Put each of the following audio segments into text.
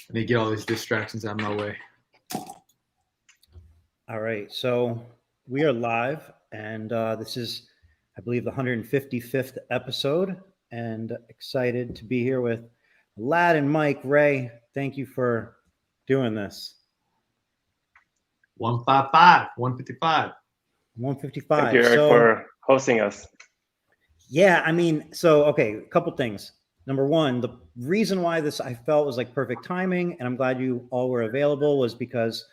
I need to get all these distractions out of my way. All right, so we are live, and this is, I believe, the 155th episode, and excited to be here with Aladdin, Mike, Ray. Thank you for doing this. 155, 155. 155. Thank you, Eric, for hosting us. Yeah, I mean, so, okay, a couple things. Number one, the reason why this I felt was like perfect timing, and I'm glad you all were available, was because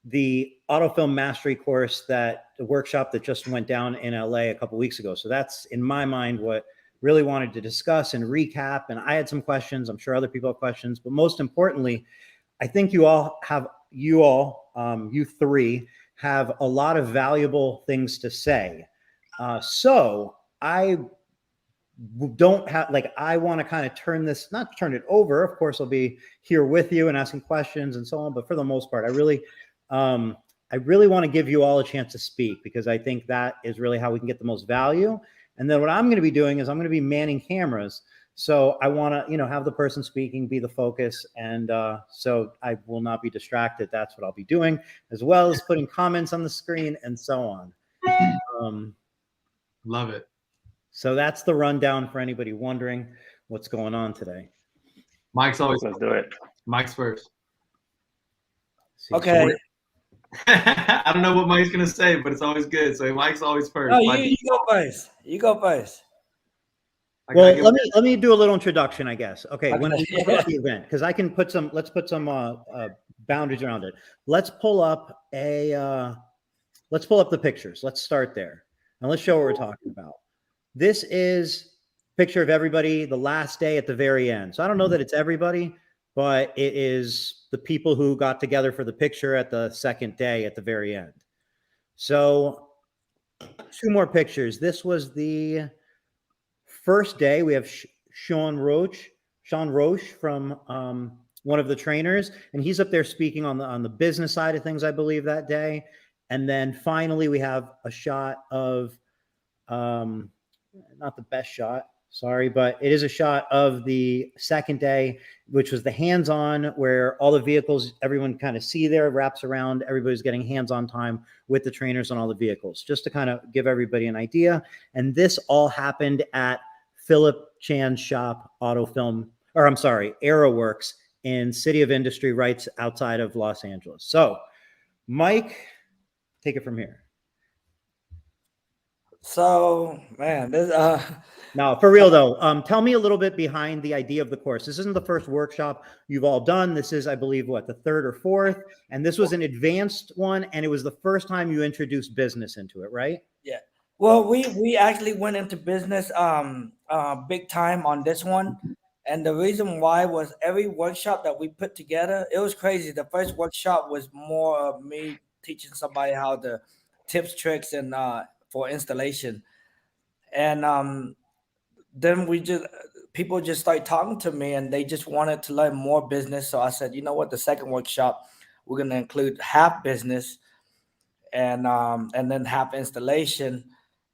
the autofilm mastery course, that the workshop that just went down in LA a couple weeks ago. So that's, in my mind, what really wanted to discuss and recap. And I had some questions. I'm sure other people have questions, but most importantly, I think you three have a lot of valuable things to say. So I don't have, like, I want to kind of not turn it over. Of course, I'll be here with you and asking questions and so on. But for the most part, I really want to give you all a chance to speak, because I think that is really how we can get the most value. And then what I'm going to be doing is I'm going to be manning cameras. So I want to, have the person speaking be the focus. And so I will not be distracted. That's what I'll be doing, as well as putting comments on the screen and so on. Love it. So that's the rundown for anybody wondering what's going on today. Mike's always. Let's do it. Mike's first. Okay. I don't know what Mike's gonna say, but it's always good. So Mike's always first. No, you go first. You go first. Well, let me do a little introduction, I guess. Okay, when we talk about the event, because I can put some. Let's put some boundaries around it. Let's pull up the pictures. Let's start there, and let's show what we're talking about. This is a picture of everybody the last day at the very end. So I don't know that it's everybody, but it is the people who got together for the picture at the second day at the very end. So two more pictures. This was the first day. We have Sean Roche from one of the trainers, and he's up there speaking on the business side of things, I believe, that day. And then finally, we have a shot of not the best shot, sorry, but it is a shot of the second day, which was the hands-on, where all the vehicles, everyone kind of see there, wraps around, everybody's getting hands-on time with the trainers on all the vehicles, just to kind of give everybody an idea. And this all happened at Philip Chan's shop, Aerowerkz in City of Industry, right outside of Los Angeles. So, Mike, take it from here. So, man, this Now, for real though, tell me a little bit behind the idea of the course. This isn't the first workshop you've all done. This is, I believe, the third or fourth, and this was an advanced one, and it was the first time you introduced business into it, right? Yeah. Well, we actually went into business big time on this one, and the reason why was every workshop that we put together, it was crazy. The first workshop was more of me teaching somebody how to tips, tricks, and for installation. And then people just started talking to me, and they just wanted to learn more business. So I said, you know what, the second workshop, we're going to include half business and then half installation.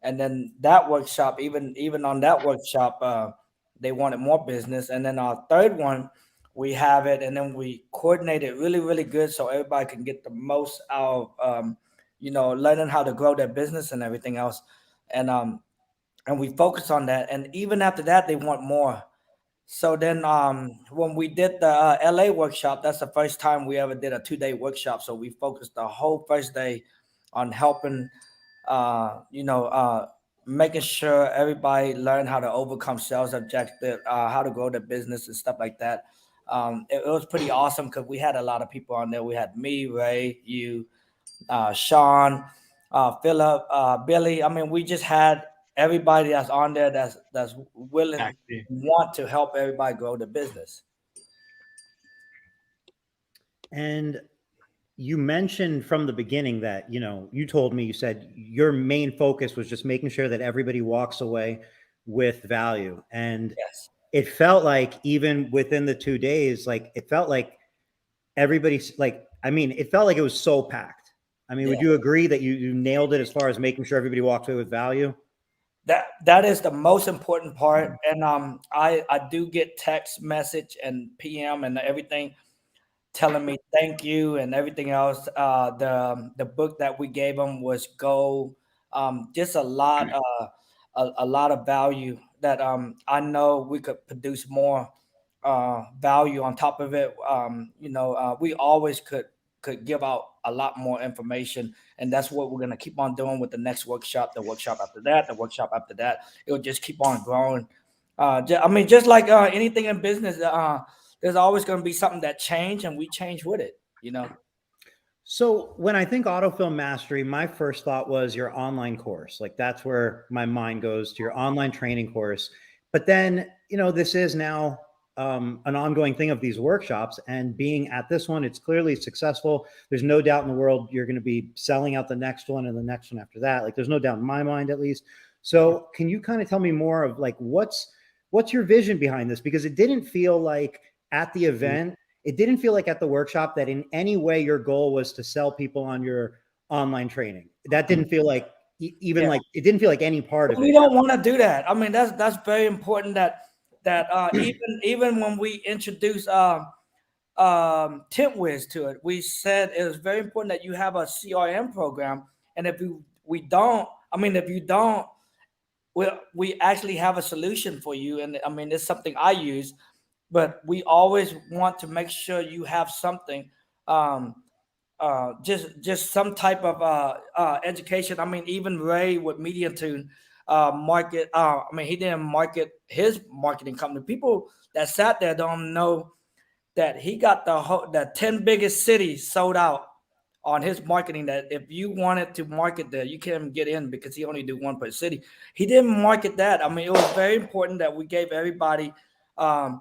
And then that workshop, even on that workshop, they wanted more business. And then our third one, we have it, and then we coordinate it really, really good, so everybody can get the most out of learning how to grow their business and everything else. And we focus on that. And even after that, they want more. So then when we did the LA workshop, that's the first time we ever did a 2-day workshop. So we focused the whole first day on helping, making sure everybody learn how to overcome sales objective, how to grow their business and stuff like that. It was pretty awesome because we had a lot of people on there. We had me, Ray, you, Sean, Philip, Billy. I mean, we just had everybody that's on there that's willing, want to help everybody grow the business. And you mentioned from the beginning that, you told me, you said your main focus was just making sure that everybody walks away with value. And yes, it felt like even within the 2 days, it felt like everybody's it felt like it was so packed. I mean, would you agree that you nailed it as far as making sure everybody walks away with value? That is the most important part. And I do get text message and PM and everything. telling me thank you and everything else. The book that we gave them was gold. Just a lot of value that I know we could produce more value on top of it. We always could give out a lot more information, and that's what we're gonna keep on doing with the next workshop, the workshop after that, the workshop after that. It'll just keep on growing. Just like anything in business, there's always going to be something that change, and we change with it. So when I think autofilm mastery, my first thought was your online course. Like that's where my mind goes, to your online training course. But then, this is now an ongoing thing of these workshops, and being at this one, it's clearly successful. There's no doubt in the world you're going to be selling out the next one and the next one after that. Like there's no doubt in my mind, at least. So can you kind of tell me more of like, what's your vision behind this? Because it didn't feel like at the event, it didn't feel like at the workshop that in any way your goal was to sell people on your online training. That didn't feel like like it didn't feel like any part of it. We don't want to do that. I mean, that's very important that even when we introduced Tint Wiz to it, we said it was very important that you have a CRM program. And if you don't, we actually have a solution for you. And I mean, it's something I use, but we always want to make sure you have something, just some type of education. I mean, even Ray with Media Tune market. He didn't market his marketing company. People that sat there don't know that he got the 10 biggest cities sold out on his marketing, that if you wanted to market there, you can't get in because he only do one per city. He didn't market that. I mean, it was very important that we gave everybody, we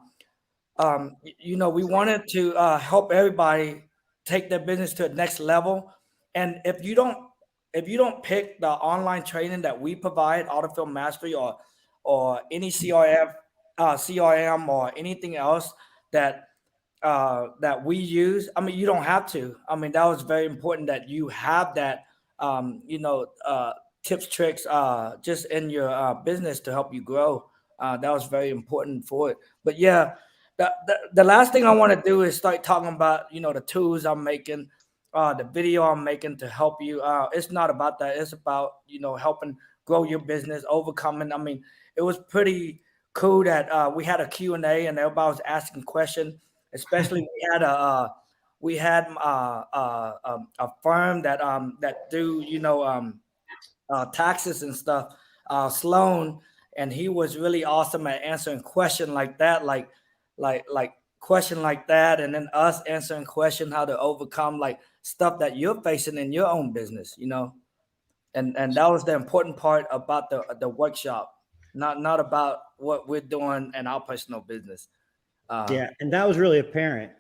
wanted to help everybody take their business to the next level. And if you don't pick the online training that we provide, Autofilm Mastery or any CRM or anything else that we use, I mean, you don't have to. I mean, that was very important that you have that, tips, tricks, just in your business to help you grow. That was very important for it. But yeah, the last thing I want to do is start talking about, the tools I'm making, the video I'm making to help you. It's not about that. It's about, helping grow your business, overcoming. I mean, it was pretty cool that we had a Q&A and everybody was asking questions. Especially we had a firm that do taxes and stuff, Sloan, and he was really awesome at answering questions like that, like question like that, and then us answering question how to overcome like stuff that you're facing in your own business, and that was the important part about the workshop, not about what we're doing in our personal business. Yeah, and that was really apparent.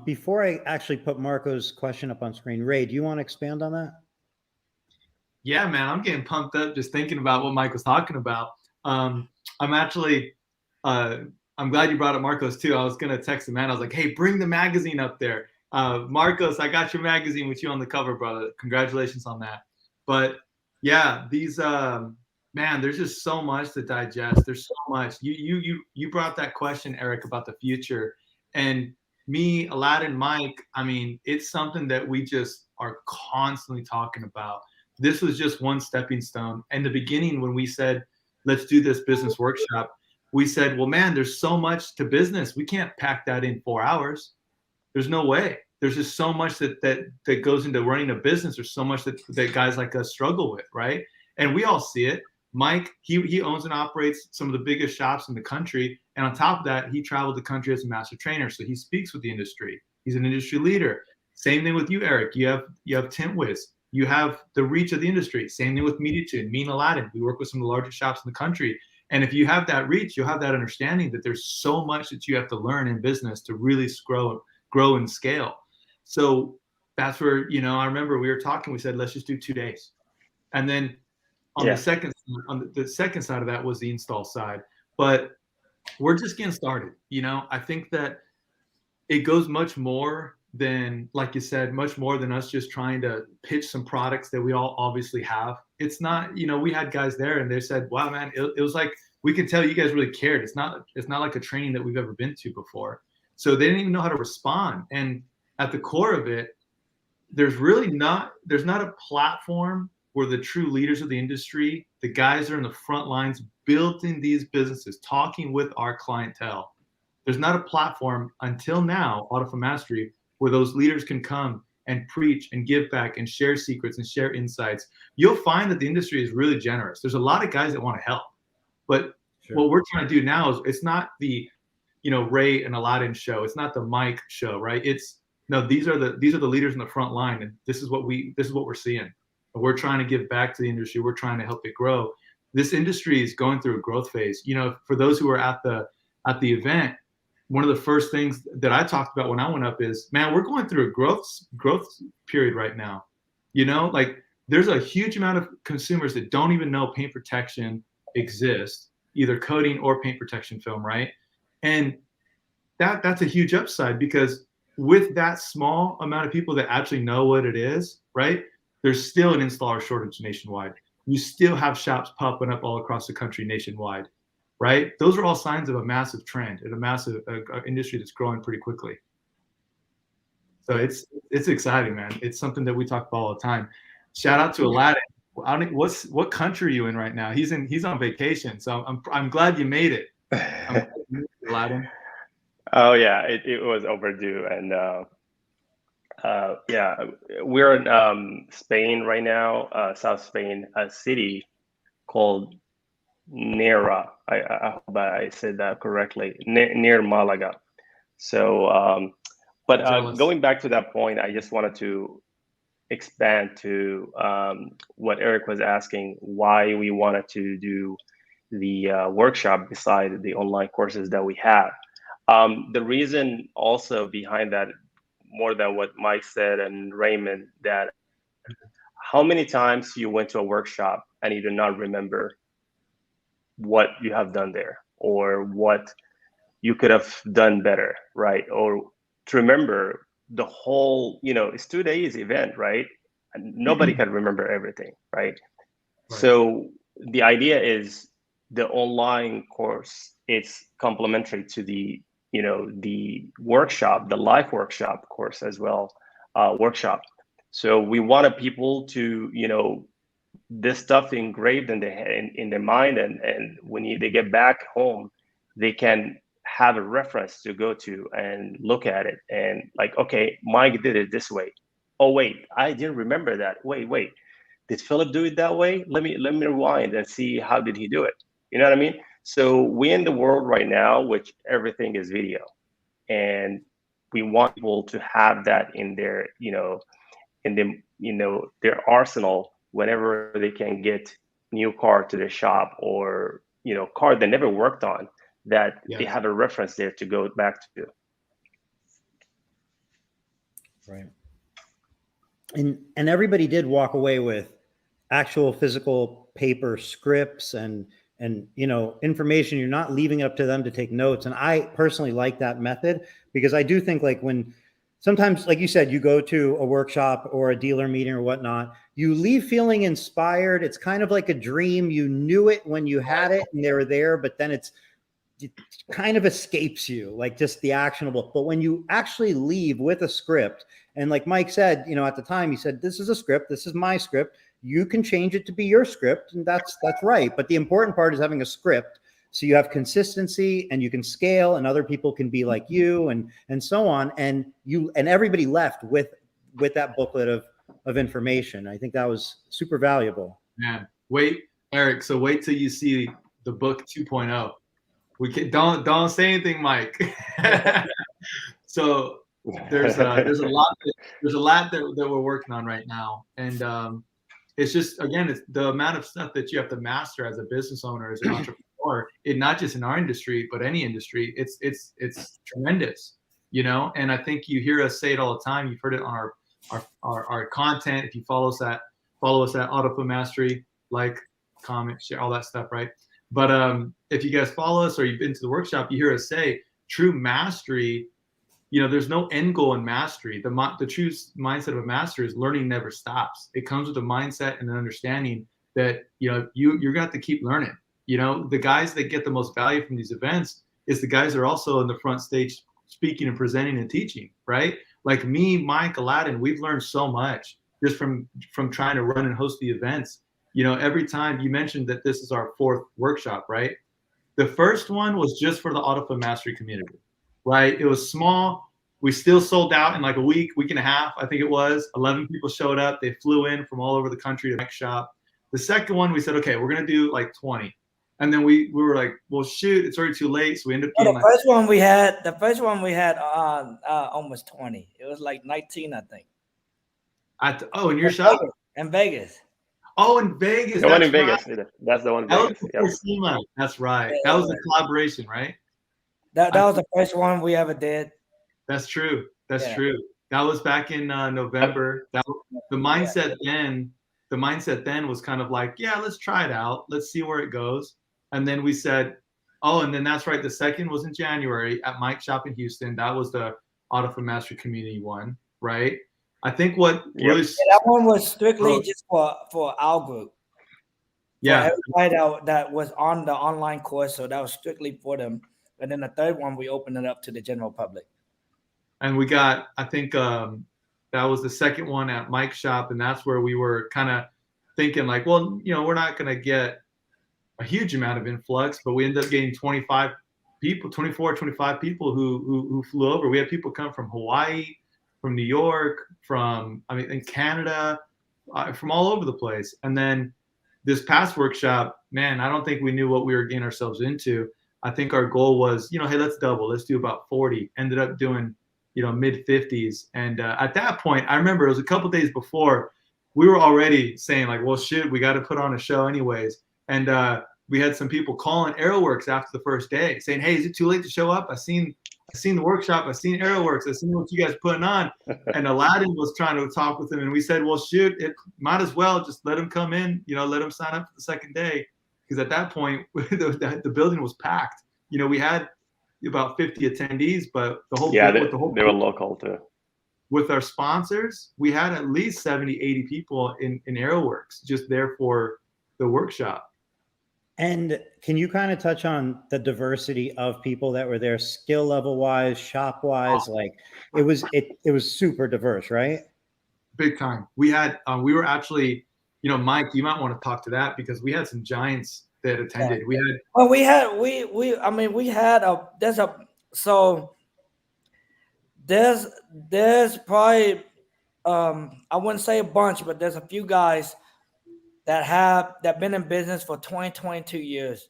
Before I actually put Marco's question up on screen, Ray, do you want to expand on that? Yeah, man, I'm getting pumped up just thinking about what Mike was talking about. I'm actually, I'm glad you brought up Marcos too. I was gonna text him, man. I was like, hey, bring the magazine up there. Marcos, I got your magazine with you on the cover, brother. Congratulations on that. But yeah, these man, there's just so much to digest. There's so much. You brought that question, Eric, about the future, and me, Aladdin, Mike. I mean, it's something that we just are constantly talking about. This was just one stepping stone. In the beginning, when we said, let's do this business workshop, we said, well, man, there's so much to business. We can't pack that in 4 hours. There's no way. There's just so much that goes into running a business. There's so much that guys like us struggle with, right? And we all see it. Mike, he owns and operates some of the biggest shops in the country. And on top of that, he traveled the country as a master trainer. So he speaks with the industry. He's an industry leader. Same thing with you, Eric. You have Tint Wiz. You have the reach of the industry. Same thing with MediaTune. Me and Aladdin, we work with some of the largest shops in the country. And if you have that reach, you'll have that understanding that there's so much that you have to learn in business to really grow and scale. So that's where, I remember we were talking, we said, let's just do 2 days. And then on the second side of that was the install side. But we're just getting started. I think that it goes much more than, like you said, much more than us just trying to pitch some products that we all obviously have. It's not, we had guys there and they said, wow, man, it was like, we could tell you guys really cared. It's not like a training that we've ever been to before. So they didn't even know how to respond. And at the core of it, there's not a platform where the true leaders of the industry, the guys that are in the front lines building these businesses, talking with our clientele. There's not a platform until now, Auto for Mastery, where those leaders can come and preach and give back and share secrets and share insights. You'll find that the industry is really generous. There's a lot of guys that want to help, but what we're trying to do now is it's not the, Ray and Aladdin show. It's not the Mike show, right? No, these are the leaders in the front line, and this is what we're seeing. And we're trying to give back to the industry. We're trying to help it grow. This industry is going through a growth phase. For those who are at the event, one of the first things that I talked about when I went up is, man, we're going through a growth period right now. Like there's a huge amount of consumers that don't even know paint protection exists, either coating or paint protection film, right? And that's a huge upside, because with that small amount of people that actually know what it is, right, there's still an installer shortage nationwide. You still have shops popping up all across the country nationwide, right? Those are all signs of a massive trend and a massive industry that's growing pretty quickly. So it's exciting, man. It's something that we talk about all the time. Shout out to Aladdin. What country are you in right now? He's on vacation, so I'm glad you made it. Aladdin. Oh yeah, it was overdue, and yeah, we're in Spain right now, South Spain, a city called Nera. I hope I said that correctly. Near Malaga. So, but going back to that point, I just wanted to expand to what Eric was asking, why we wanted to do the workshop beside the online courses that we have. The reason also behind that, more than what Mike said and Raymond, that how many times you went to a workshop and you do not remember what you have done there or what you could have done better, right? Or to remember the whole, it's 2 days event, right? And nobody can remember everything, right? So the idea is the online course, it's complementary to the the workshop, the live workshop course as well, workshop. So we wanted people to, this stuff engraved in their mind, and when they get back home, they can have a reference to go to and look at it and like, okay, Mike did it this way. Oh wait, I didn't remember that. Wait, did Philip do it that way? Let me rewind and see how did he do it. You know what I mean? So we're in the world right now, which everything is video, and we want people to have that in their, their arsenal whenever they can get new car to the shop or, car they never worked on, that they have a reference there to go back to. Right. And everybody did walk away with actual physical paper scripts and information. You're not leaving it up to them to take notes. And I personally like that method, because I do think, like, when sometimes, like you said, you go to a workshop or a dealer meeting or whatnot, you leave feeling inspired. It's kind of like a dream. You knew it when you had it and they were there, but then it kind of escapes you, like just the actionable. But when you actually leave with a script, and like Mike said, at the time, he said, this is a script, this is my script. You can change it to be your script, and that's right. But the important part is having a script, so you have consistency and you can scale, and other people can be like you, and so on. And everybody left with that booklet of information. I think that was super valuable. Man, wait, Eric. So wait till you see the book 2.0. Don't say anything, Mike. So there's a lot that we're working on right now, and it's just, again, it's the amount of stuff that you have to master as a business owner, as an entrepreneur, not just in our industry, but any industry. It's tremendous, and I think you hear us say it all the time. You've heard it on our content. If you follow us at Auto Mastery, like, comment, share, all that stuff, right? But if you guys follow us or you've been to the workshop, you hear us say true mastery. There's no end goal in mastery. The true mindset of a master is learning never stops. It comes with a mindset and an understanding that, you're going to have to keep learning. The guys that get the most value from these events is the guys that are also in the front stage speaking and presenting and teaching, right? like me, Mike, Aladdin, we've learned so much just from trying to run and host the events. You know, every time you mentioned that this is our 4th workshop, right? The first one was just for the AutoFlow Mastery community, right? It was small. We still sold out in like a week and a half, I think it was. 11 people showed up. They flew in from all over the country to Mike's shop. The second one, we said, okay, we're going to do like 20. And then we were like, well, shoot, it's already too late. So we ended up getting the first one we had almost 20. It was like 19, I think. In your shop? In Vegas. Oh, in Vegas. The one in right. Vegas. That's the one in That Vegas. Was that's right. Yeah, that was a collaboration, right? That was the first one we ever did. That's true. That's true. That was back in November. The mindset then was kind of like, yeah, let's try it out. Let's see where it goes. And then we said, oh, and then that's right. The second was in January at Mike's shop in Houston. That was the AutoFlow Mastery Community one, right? I think what really that one was strictly just for our group. Yeah. For everybody that was on the online course, so that was strictly for them. And then the third one, we opened it up to the general public. And we got, I think that was the second one at Mike's shop, and that's where we were kind of thinking like, well, you know, we're not going to get a huge amount of influx, but we ended up getting 24, 25 people who flew over. We had people come from Hawaii, from New York, in Canada, from all over the place. And then this past workshop, man, I don't think we knew what we were getting ourselves into. I think our goal was, you know, hey, let's double. Let's do about 40. Ended up doing, you know, mid 50s. And at that point, I remember it was a couple days before, we were already saying like, well, shoot, we got to put on a show anyways. And we had some people calling Aerowerkz after the first day saying, hey, is it too late to show up? I seen the workshop. I seen Aerowerkz. I seen what you guys putting on. And Aladdin was trying to talk with him. And we said, well, shoot, it might as well just let him come in, you know, let him sign up for the second day. Because at that point, the building was packed. You know, we had about 50 attendees, but the whole they were local too. With our sponsors, we had at least 70, 80 people in Aerowerkz just there for the workshop. And can you kind of touch on the diversity of people that were there, skill level wise, shop wise? Like it was super diverse, right? Big time. We had we were actually, you know, Mike, you might want to talk to that because we had some giants that attended. Yeah. We had there's probably I wouldn't say a bunch, but there's a few guys that been in business for 22 years,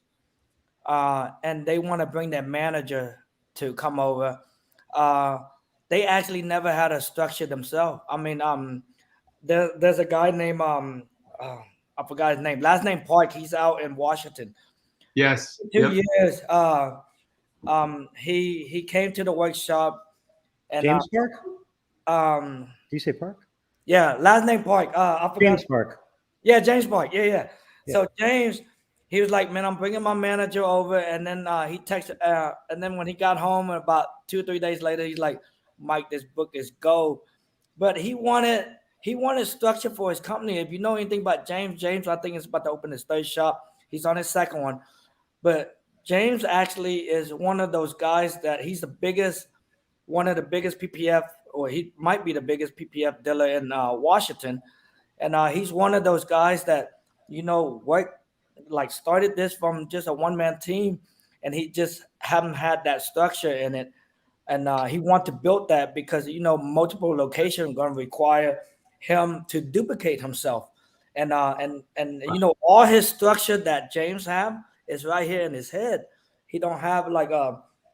and they want to bring their manager to come over. They actually never had a structure themselves. I mean, there's a guy named I forgot his name. Last name Park. He's out in Washington. Yes. 2 years. He came to the workshop. And, James Park? Did you say Park? Yeah, last name Park. I forgot. James Park. Yeah, James Park. Yeah. So James, he was like, man, I'm bringing my manager over. And then he texted. And then when he got home, about 2 or 3 days later, he's like, Mike, this book is gold. But he wanted structure for his company. If you know anything about James, I think is about to open his third shop. He's on his second one. But James actually is one of those guys that he's one of the biggest PPF, or he might be the biggest PPF dealer in Washington. And he's one of those guys that, you know, started this from just a one-man team, and he just haven't had that structure in it. And he wants to build that because, you know, multiple locations are going to require him to duplicate himself. And you know, all his structure that James have is right here in his head. He don't have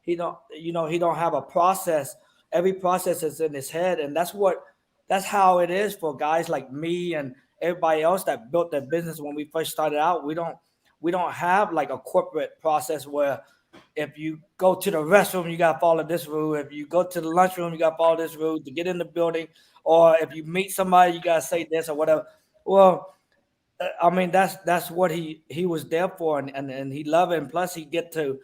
he don't have a process. Every process is in his head. And that's how it is for guys like me and everybody else that built their business. When we first started out, we don't have like a corporate process where if you go to the restroom, you got to follow this rule. If you go to the lunchroom, you got to follow this rule to get in the building. Or if you meet somebody, you got to say this or whatever. Well, I mean, that's what he was there for, and he loved it. And plus, he get to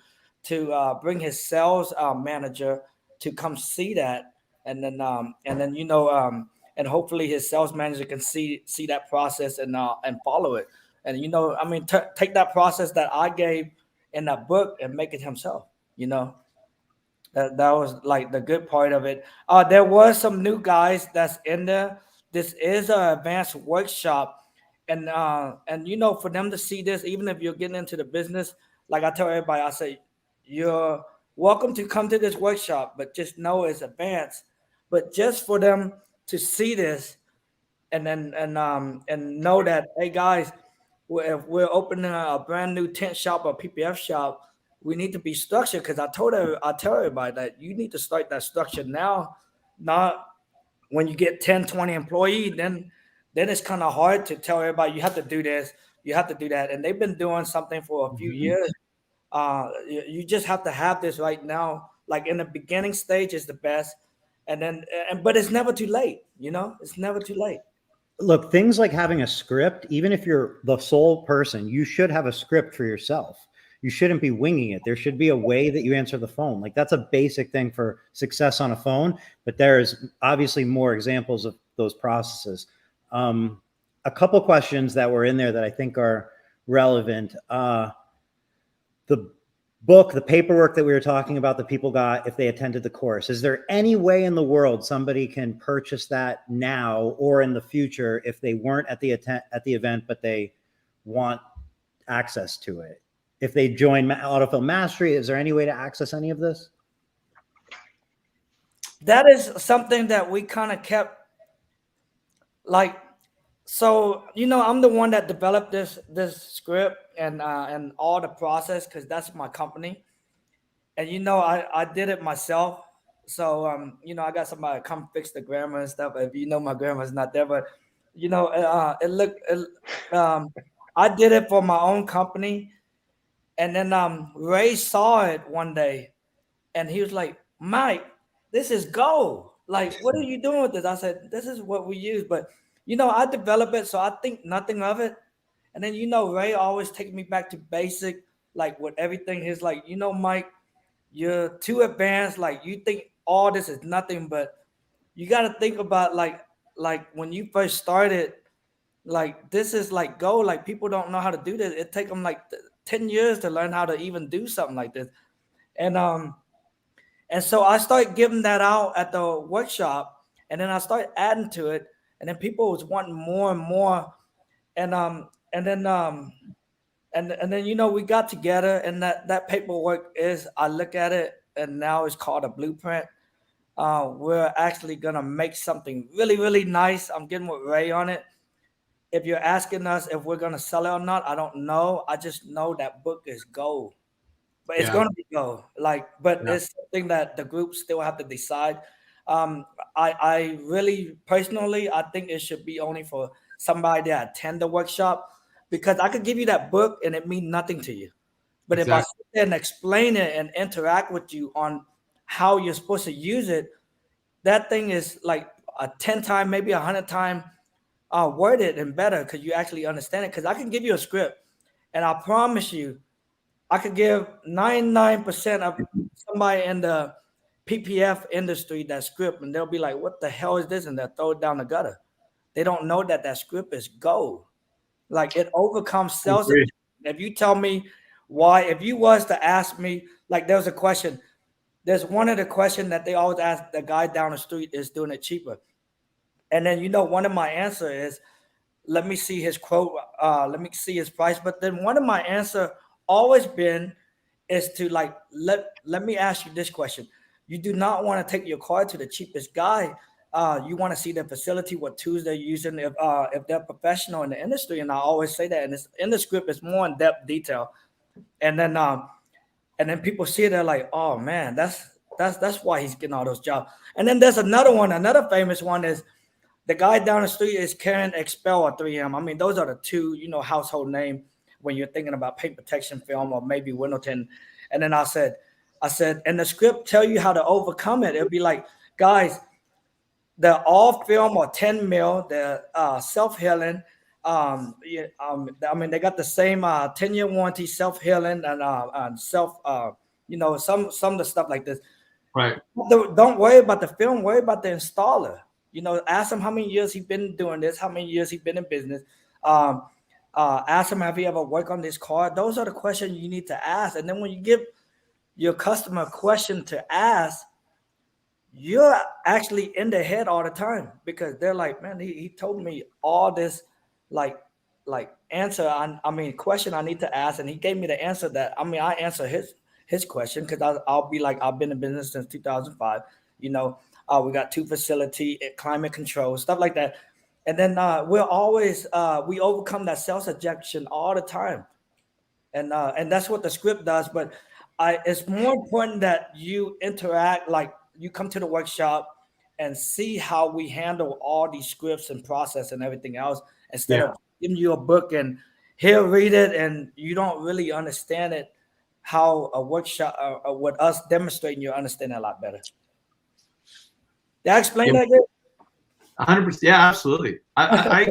bring his sales manager to come see that, and then you know, and hopefully his sales manager can see that process and follow it. And you know, I mean, take that process that I gave in that book and make it himself. You know, That was like the good part of it. There was some new guys that's in there. This is an advanced workshop, and you know, for them to see this, even if you're getting into the business, like I tell everybody, I say you're welcome to come to this workshop, but just know it's advanced. But just for them to see this, and then and know that, hey guys, if we're opening a brand new tent shop or PPF shop, we need to be structured. Because I tell everybody that you need to start that structure now, not when you get 10, 20 employees. Then it's kind of hard to tell everybody you have to do this, you have to do that, and they've been doing something for a few years. You just have to have this right now. Like in the beginning stage is the best, and then but it's never too late. You know, it's never too late. Look, things like having a script, even if you're the sole person, you should have a script for yourself. You shouldn't be winging it. There should be a way that you answer the phone. Like that's a basic thing for success on a phone, but there's obviously more examples of those processes. A couple questions that were in there that I think are relevant. The book, the paperwork that we were talking about that people got if they attended the course, is there any way in the world somebody can purchase that now or in the future if they weren't at the event but they want access to it? If they join Autofill Mastery, is there any way to access any of this? That is something that we kind of kept like, so you know, I'm the one that developed this script and all the process, because that's my company. And you know, I did it myself. So you know, I got somebody to come fix the grammar and stuff. If you know, my grammar's not there, but you know, I did it for my own company. And then Ray saw it one day and he was like, Mike, this is gold. Like, what are you doing with this? I said, this is what we use. But you know, I develop it, so I think nothing of it. And then, you know, Ray always takes me back to basic, like with everything. He's like, you know, Mike, you're too advanced. Like, you think all this is nothing, but you got to think about like when you first started, like this is like gold. Like people don't know how to do this. It take them like 10 years to learn how to even do something like this. And so I started giving that out at the workshop, and then I started adding to it, and then people was wanting more and more. And then you know, we got together, and that paperwork is, I look at it and now it's called a blueprint. We're actually gonna make something really, really nice. I'm getting with Ray on it. If you're asking us if we're gonna sell it or not, I don't know. I just know that book is gold. But it's gonna be gold. Like, but it's something that the group still have to decide. I really personally, I think it should be only for somebody that attend the workshop, because I could give you that book and it mean nothing to you. But if I sit there and explain it and interact with you on how you're supposed to use it, that thing is like a 10 time, maybe 100 time worded and better, because you actually understand it. Because I can give you a script, and I promise you, I could give 99% of somebody in the PPF industry that script, and they'll be like, what the hell is this? And they'll throw it down the gutter. They don't know that script is gold. Like, it overcomes sales. If you tell me why, if you was to ask me, like there was a question, there's one of the questions that they always ask the guy down the street is doing it cheaper. And then, you know, one of my answer is, let me see his quote, let me see his price. But then one of my answer always been is to like, let me ask you this question. You do not want to take your car to the cheapest guy. You want to see the facility, what tools they're using, if they're professional in the industry. And I always say that, and it's in the script, it's more in depth detail. And then people see it, they're like, oh man, that's why he's getting all those jobs. And then there's another one, another famous one is the guy down the street is Karen Expel or 3M. I mean, those are the two, you know, household name when you're thinking about paint protection film or maybe Windleton. And then I said, and the script tell you how to overcome it. It'll be like, guys, they're all film or 10 mil, they're self-healing. I mean, they got the same 10-year warranty, self-healing, and self, you know, some of the stuff like this. Right. Don't worry about the film, worry about the installer. You know, ask him how many years he's been doing this, how many years he's been in business. Ask him, have you ever worked on this car? Those are the questions you need to ask. And then when you give your customer question to ask, you're actually in their head all the time, because they're like, man, he told me all this like answer, I mean question I need to ask, and he gave me the answer that, I mean, I answer his question, because I'll be like, I've been in business since 2005, we got 2 facility, climate control, stuff like that. And then we're always we overcome that sales objection all the time, and that's what the script does. But it's more important that you interact, like you come to the workshop and see how we handle all these scripts and process and everything else, instead of giving you a book and here, read it, and you don't really understand it. How a workshop with us demonstrating, you understand it a lot better. Did I explain that good? 100%. Yeah, absolutely. I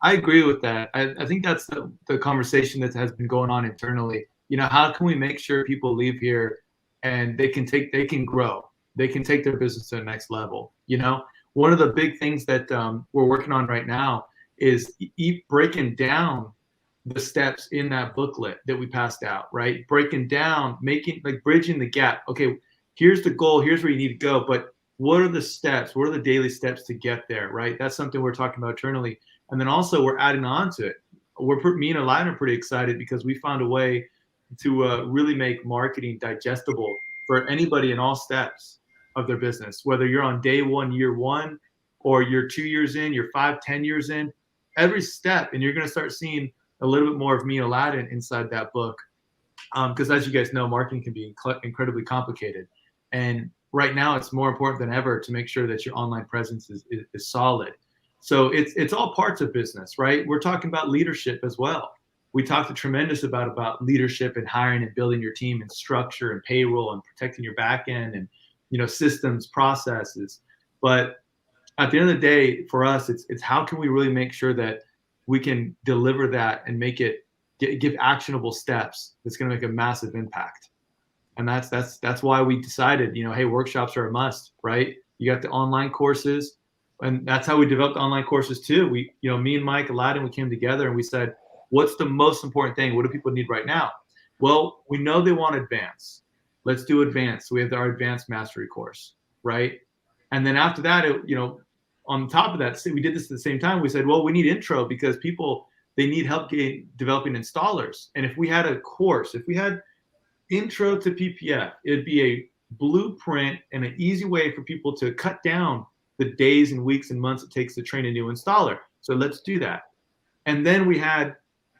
agree with that. I think that's the conversation that has been going on internally. How can we make sure people leave here and they can grow, they can take their business to the next level. One of the big things that we're working on right now is breaking down the steps in that booklet that we passed out, right? Breaking down, bridging the gap. Okay, here's the goal, here's where you need to go, but what are the steps? What are the daily steps to get there, right? That's something we're talking about internally. And then also we're adding on to it. Me and Aladdin are pretty excited because we found a way to really make marketing digestible for anybody in all steps of their business, whether you're on day 1, year 1, or you're 2 years in, you're 5, 10 years in, every step. And you're going to start seeing a little bit more of me and Aladdin inside that book. Because as you guys know, marketing can be incredibly complicated. And right now it's more important than ever to make sure that your online presence is solid. So it's all parts of business, right? We're talking about leadership as well. We talked a tremendous about leadership and hiring and building your team and structure and payroll and protecting your back end and systems, processes. But at the end of the day, for us, it's how can we really make sure that we can deliver that and make it give actionable steps that's going to make a massive impact. And that's why we decided, hey, workshops are a must, right? You got the online courses, and that's how we developed online courses too. We, me and Mike, Aladdin, we came together and we said, what's the most important thing? What do people need right now? Well, we know they want advanced. Let's do advanced. So we have our advanced mastery course, right? And then after that, on top of that, we did this at the same time. We said, well, we need intro because people, they need help developing installers. And if we had a course, if we had intro to PPF, it'd be a blueprint and an easy way for people to cut down the days and weeks and months it takes to train a new installer. So let's do that. And then we had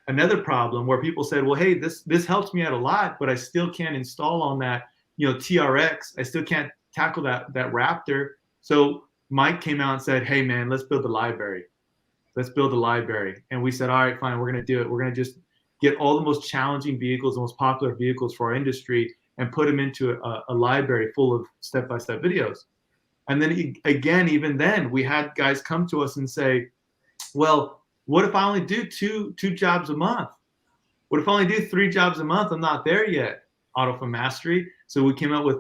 another problem where people said, well, hey, this helps me out a lot, but I still can't install on that, TRX. I still can't tackle that Raptor. So Mike came out and said, hey man, let's build a library. Let's build a library. And we said, all right, fine, we're going to do it. We're going to just get all the most challenging vehicles, the most popular vehicles for our industry, and put them into a library full of step-by-step videos. And then again, even then, we had guys come to us and say, well, what if I only do two jobs a month? What if I only do 3 jobs a month? I'm not there yet. Auto for Mastery. So we came up with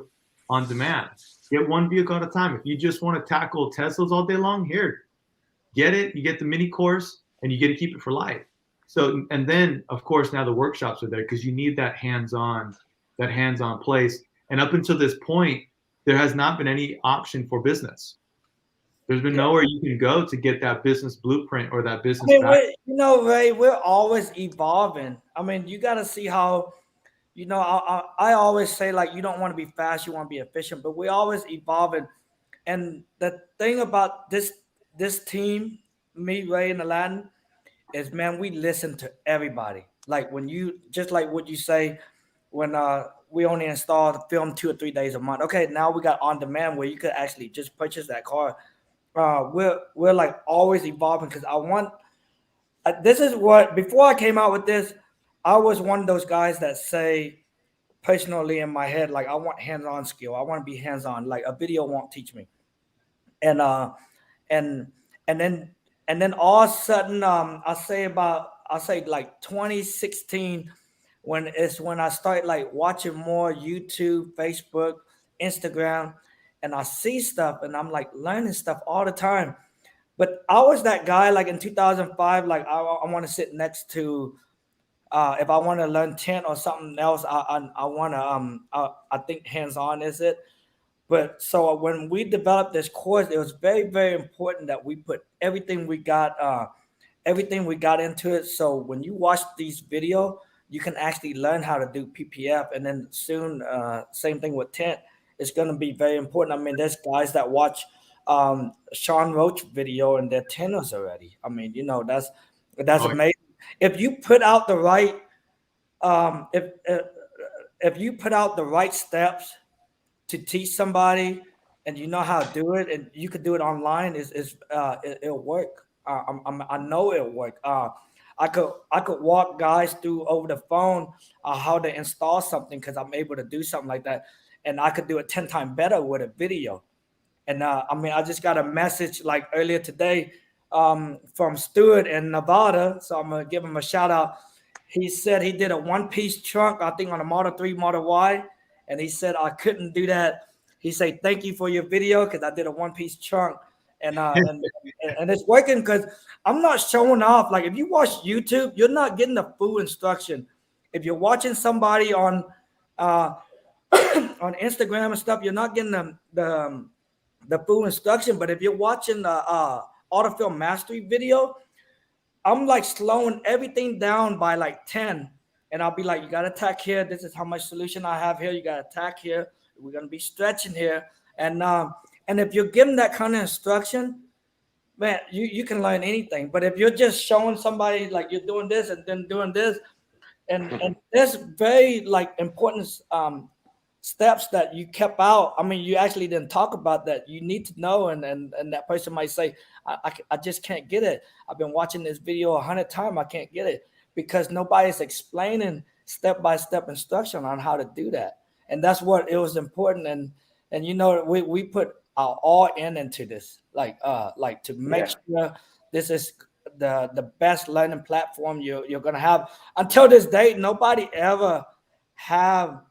on demand. Get one vehicle at a time. If you just want to tackle Teslas all day long, here, get it. You get the mini course, and you get to keep it for life. So, and then of course now the workshops are there because you need that hands-on place. And up until this point, there has not been any option for business. There's been nowhere you can go to get that business blueprint or that business. Ray, we're always evolving. I mean, you got to see how, I always say, like, you don't want to be fast, you want to be efficient, but we're always evolving. And the thing about this team, me, Ray, and Aladdin, is, man, we listen to everybody. Like when you, just like what you say, when we only install the film 2 or 3 days a month. Okay, now we got on demand where you could actually just purchase that car. We're like always evolving because I want. This is what, before I came out with this, I was one of those guys that say, personally in my head, like I want hands-on skill. I want to be hands-on. Like a video won't teach me. And then all of a sudden, I'll say like 2016, when I started like watching more YouTube, Facebook, Instagram, and I see stuff and I'm like learning stuff all the time. But I was that guy like in 2005, like I want to sit next to If I want to learn tint or something else, I want to I think hands-on is it. But so when we developed this course, it was very, very important that we put everything we got into it. So when you watch these videos, you can actually learn how to do PPF, and then soon, same thing with tint. It's going to be very important. I mean, there's guys that watch Sean Roach video and they're tinters already. I mean, you know, that's amazing. If you put out the right, um, if if if you put out the right steps to teach somebody, and you know how to do it, and you could do it online, it'll work. I know it'll work. I could walk guys through over the phone how to install something because I'm able to do something like that, and I could do it 10 times better with a video. And I mean, I just got a message like earlier today from Stuart in Nevada, so I'm gonna give him a shout out. He said he did a one-piece trunk, I think, on a Model 3, Model Y, and he said I couldn't do that. He said thank you for your video because I did a one-piece trunk, and it's working because I'm not showing off. Like if you watch YouTube, you're not getting the full instruction. If you're watching somebody on on Instagram and stuff, you're not getting the full instruction. But if you're watching the autofill mastery video, I'm like slowing everything down by like 10. And I'll be like, you got to tack here. This is how much solution I have here. You got to tack here. We're going to be stretching here. And if you're given that kind of instruction, man, you can learn anything. But if you're just showing somebody like you're doing this and then doing this, and there's very like important steps that you kept out. I mean, you actually didn't talk about that. You need to know, and that person might say, I just can't get it. I've been watching this video 100 times. I can't get it because nobody's explaining step-by-step instruction on how to do that. And that's what it was important. And you know, we put our all into this, like to make sure this is the best learning platform you're gonna have. Until this date, nobody ever have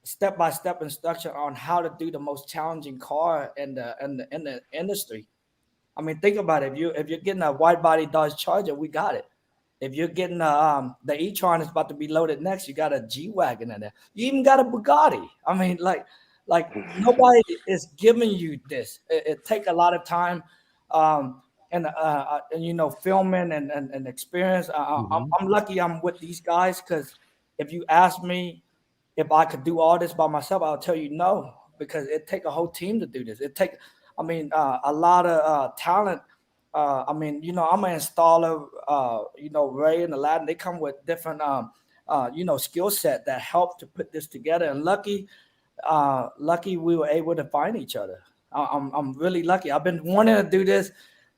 step-by-step instruction on how to do the most challenging car in the industry. I mean, think about it. If you're getting a wide body Dodge Charger, we got it. If you're getting the e-tron is about to be loaded next, you got a G-Wagon in there. You even got a Bugatti. I mean, like nobody is giving you this. It take a lot of time, and you know, filming and experience. I'm lucky I'm with these guys because if you ask me if I could do all this by myself, I'll tell you no, because it take a whole team to do this. It take, I mean, a lot of talent. I mean, you know, I'm an installer. You know, Ray and Aladdin, they come with different, you know, skill set that help to put this together. And lucky we were able to find each other. I'm really lucky. I've been wanting to do this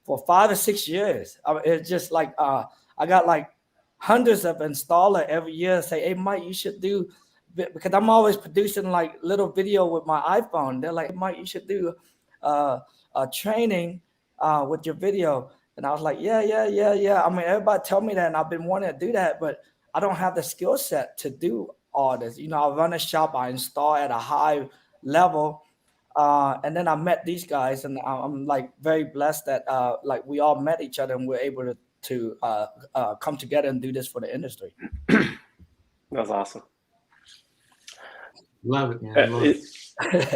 for 5 or 6 years. It's just like I got like hundreds of installers every year say, "Hey, Mike, you should do." Because I'm always producing like little video with my iPhone. They're like, "Mike, you should do a training with your video." And I was like, yeah. I mean, everybody tell me that, and I've been wanting to do that, but I don't have the skill set to do all this. You know, I run a shop, I install at a high level, and then I met these guys, and I'm like very blessed that like we all met each other and we're able to come together and do this for the industry. That's awesome. Love it, man. Love it.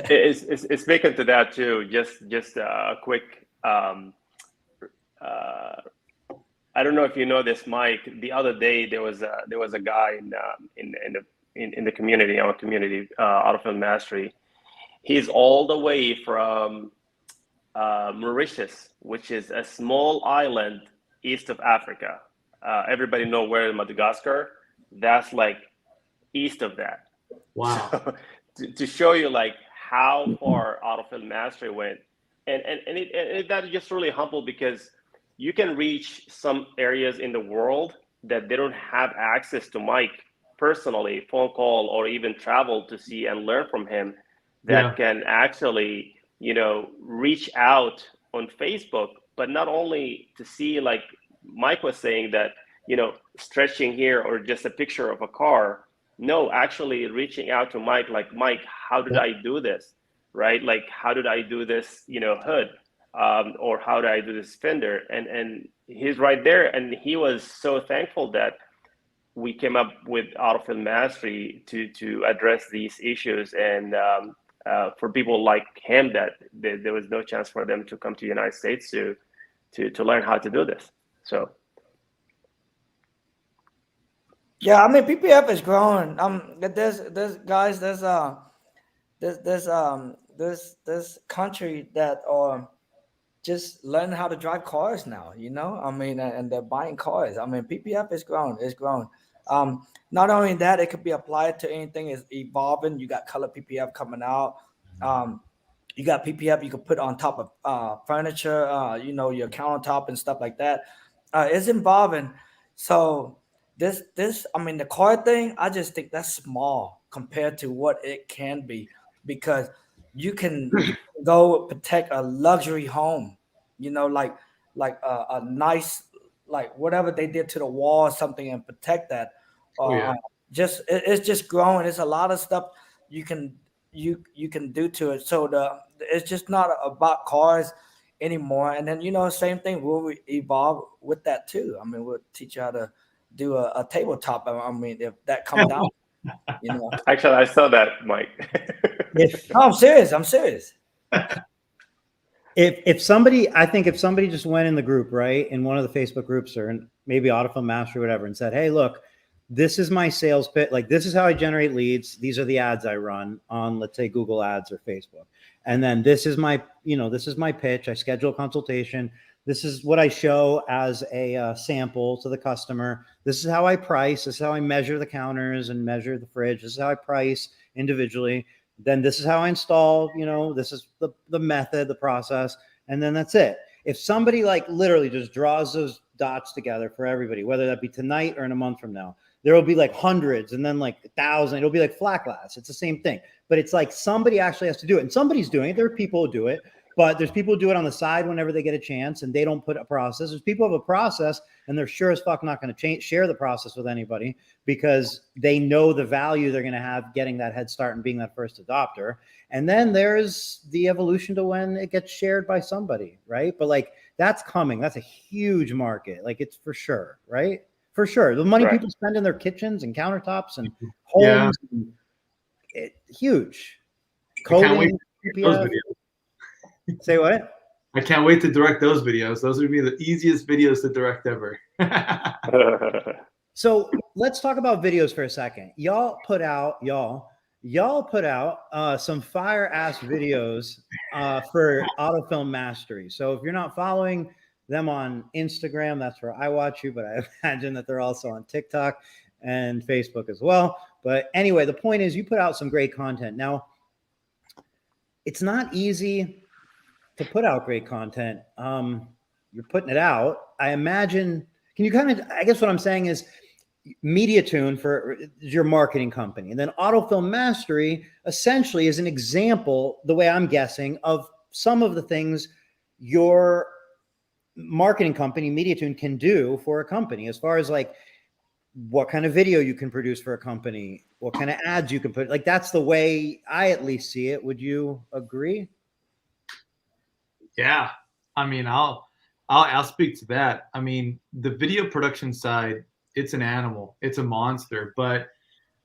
It's speaking to that too. Just a quick. I don't know if you know this, Mike. The other day there was a guy in the community, our community, Autofill Mastery. He's all the way from Mauritius, which is a small island east of Africa. Everybody know where Madagascar? That's like east of that. Wow. So, to show you like how far Autofill Mastery went, and that is just really humble because you can reach some areas in the world that they don't have access to Mike personally, phone call or even travel to see and learn from him. That can actually, you know, reach out on Facebook, but not only to see, like Mike was saying, that, you know, stretching here or just a picture of a car. No, actually reaching out to Mike, like, Mike, how did I do this? Right? Like, how did I do this, you know, hood? Or how did I do this fender? And he's right there. And he was so thankful that we came up with Autofill Mastery to address these issues, and for people like him that there was no chance for them to come to the United States to learn how to do this. So yeah, I mean PPF is growing. There's country that are just learning how to drive cars now, you know. I mean, and they're buying cars. I mean, PPF is growing. It's growing. Not only that, it could be applied to anything. It's evolving. You got color PPF coming out. You got PPF you could put on top of furniture, you know, your countertop and stuff like that. It's evolving. So I mean, the car thing, I just think that's small compared to what it can be, because you can go protect a luxury home, you know, like a nice, like whatever they did to the wall or something, and protect that. It's just growing. It's a lot of stuff you can do to it. So it's just not about cars anymore. And then, you know, same thing, we'll evolve with that too. I mean, we'll teach you how to do a tabletop. I mean, if that comes down, you know. Actually, I saw that, Mike. No, I'm serious. I'm serious. If somebody just went in the group, right, in one of the Facebook groups or maybe Autofill Mastery or whatever, and said, hey, look, this is my sales pitch. Like, this is how I generate leads. These are the ads I run on, let's say, Google Ads or Facebook. And then this is my pitch. I schedule a consultation. This is what I show as a sample to the customer. This is how I price. This is how I measure the counters and measure the fridge. This is how I price individually. Then this is how I install, you know, this is the method, the process, and then that's it. If somebody like literally just draws those dots together for everybody, whether that be tonight or in a month from now, there will be like hundreds and then like 1,000. It'll be like flat glass. It's the same thing, but it's like somebody actually has to do it, and somebody's doing it. There are people who do it, but there's people who do it on the side whenever they get a chance, and they don't put a process. There's people who have a process, and they're sure as fuck not going to share the process with anybody because they know the value they're going to have getting that head start and being that first adopter. And then there's the evolution to when it gets shared by somebody, right? But like, that's coming. That's a huge market. Like, it's for sure, right? For sure. The money people spend in their kitchens and countertops and homes, huge. Coding, PPF. Say what? I can't wait to direct those videos. Those would be the easiest videos to direct ever. So let's talk about videos for a second. Y'all put out some fire ass videos for Autofill Mastery. So if you're not following them on Instagram, that's where I watch you, but I imagine that they're also on TikTok and Facebook as well. But anyway, the point is you put out some great content. Now, it's not easy to put out great content. You're putting it out. I imagine, I guess what I'm saying is MediaTune for your marketing company. And then Autofill Mastery essentially is an example, the way I'm guessing, of some of the things your marketing company, MediaTune, can do for a company, as far as like what kind of video you can produce for a company, what kind of ads you can put. Like, that's the way I at least see it. Would you agree? Yeah, I mean, I'll speak to that. I mean, the video production side, it's an animal, it's a monster. But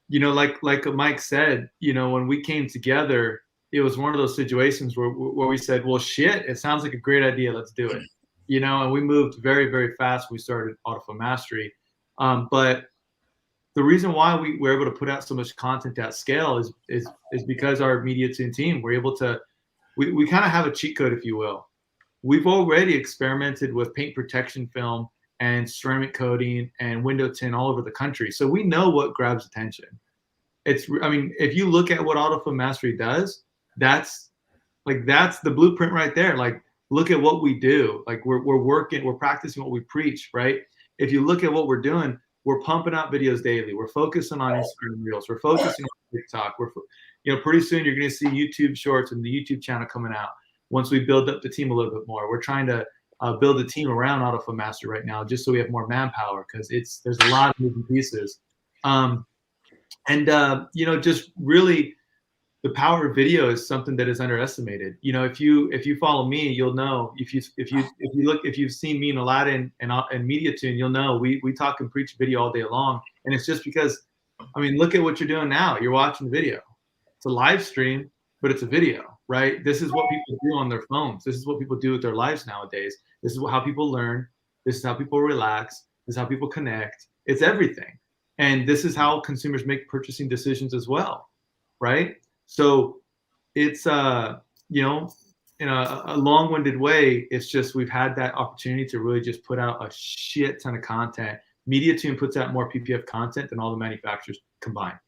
you know, like Mike said, you know, when we came together, it was one of those situations where we said, well, shit, it sounds like a great idea, let's do it. You know, and we moved very, very fast. We started Autofill Mastery, but the reason why we were able to put out so much content at scale is because our MediaTune team were able to. We kind of have a cheat code, if you will. We've already experimented with paint protection film and ceramic coating and window tint all over the country. So we know what grabs attention. I mean, if you look at what Autofill Mastery does, that's the blueprint right there. Like, look at what we do. Like, we're practicing what we preach, right? If you look at what we're doing, we're pumping out videos daily. We're focusing on Instagram Reels. We're focusing on TikTok. You know, pretty soon you're going to see YouTube Shorts and the YouTube channel coming out. Once we build up the team a little bit more, we're trying to build a team around Autofill Mastery right now, just so we have more manpower, because there's a lot of moving pieces. You know, just really the power of video is something that is underestimated. You know, if you follow me, you'll know. If you've seen me and Aladdin and MediaTune, you'll know we talk and preach video all day long. And it's just because, I mean, look at what you're doing now. You're watching the video. It's a live stream, but it's a video, right? This is what people do on their phones. This is what people do with their lives nowadays. This is how people learn. This is how people relax. This is how people connect. It's everything. And this is how consumers make purchasing decisions as well, right? So it's, you know, in a long-winded way, it's just we've had that opportunity to really just put out a shit ton of content. MediaTune puts out more PPF content than all the manufacturers combined.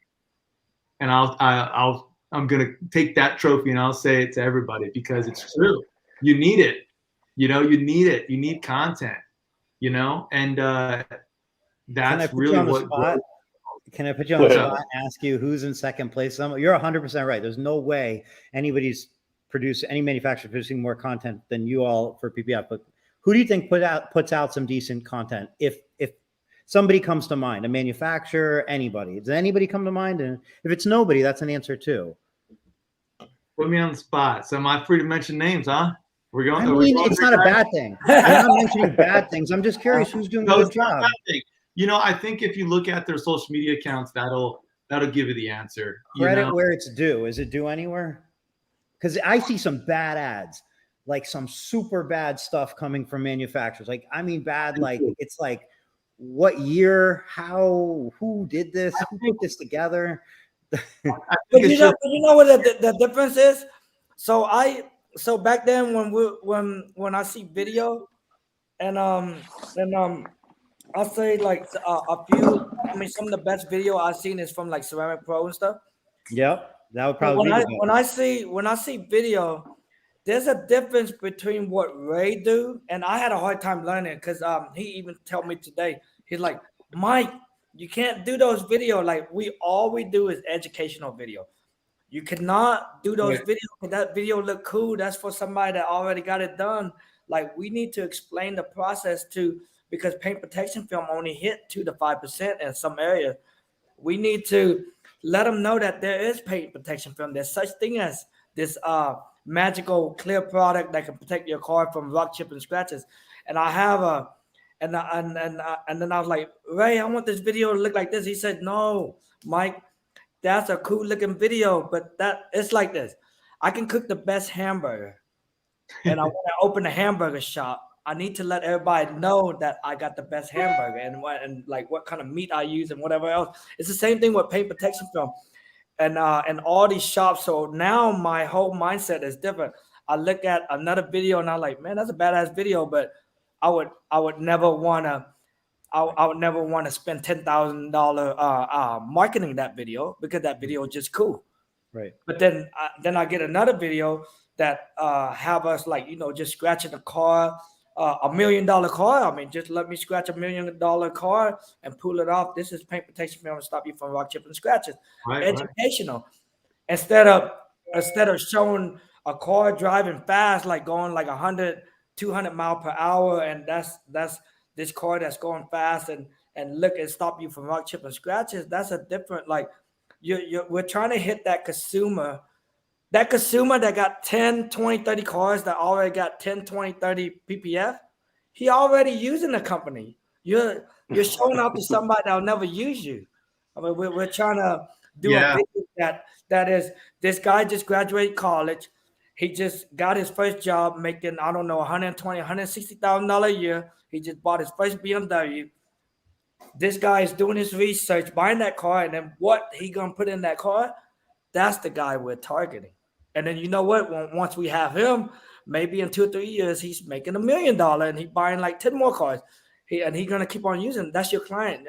And I'm gonna take that trophy and I'll say it to everybody because it's true. You need it. You know, you need it. You need content. You know, and that's really what. Can I put you on the spot and ask you who's in second place? You're 100% right. There's no way any manufacturer producing more content than you all for PPF. But who do you think puts out some decent content? If somebody comes to mind, a manufacturer, anybody. Does anybody come to mind? And if it's nobody, that's an answer too. Put me on the spot. So am I free to mention names, huh? We're going. I mean, it's not a bad thing. I'm not mentioning bad things. I'm just curious who's doing a good job. You know, I think if you look at their social media accounts, that'll give you the answer. Credit where it's due. Is it due anywhere? Because I see some bad ads, like some super bad stuff coming from manufacturers. Like, I mean, bad. Like it's like, what year? How? Who did this? Who put this together? But you know what the difference is? So back then when I see video, and I'll say like a few. I mean, some of the best video I've seen is from like Ceramic Pro and stuff. Yep, that would probably. When I see video, there's a difference between what Ray do, and I had a hard time learning because he even told me today. He's like, Mike, you can't do those video. Like all we do is educational video. You cannot do those videos because that video look cool. That's for somebody that already got it done. Like we need to explain the process because paint protection film only hit 2 to 5% in some areas. We need to let them know that there is paint protection film. There's such thing as this magical clear product that can protect your car from rock, chip, and scratches. And I have and then I was like, Ray, I want this video to look like this. He said, no, Mike, that's a cool looking video, but it's like this. I can cook the best hamburger, and I want to open a hamburger shop. I need to let everybody know that I got the best hamburger and what kind of meat I use and whatever else. It's the same thing with paint protection film, and all these shops. So now my whole mindset is different. I look at another video and I'm like, man, that's a badass video, but I would never want to. I would never want to spend $10,000 marketing that video because that video is just cool. Right. But then I get another video that have us like, just scratching a car, $1 million car. I mean, just let me scratch $1 million car and pull it off. This is paint protection film to stop you from rock, chip, and scratches. Right, educational. Right. Instead of showing a car driving fast, like going like 100, 200 miles per hour, and that's this car that's going fast and look and stop you from rock, chip, and scratches. That's a different, like we're trying to hit that consumer that got 10, 20, 30 cars that already got 10, 20, 30 PPF. He already using the company. You're showing out to somebody that'll never use you. I mean, we're trying to do a video that is, this guy just graduated college. He just got his first job making, I don't know, $120,000, $160,000 a year. He just bought his first BMW. This guy is doing his research, buying that car, and then what he gonna put in that car? That's the guy we're targeting. And then you know what? Once we have him, maybe in 2 or 3 years, he's making $1 million and he's buying like 10 more cars. He's gonna keep on using. That's your client.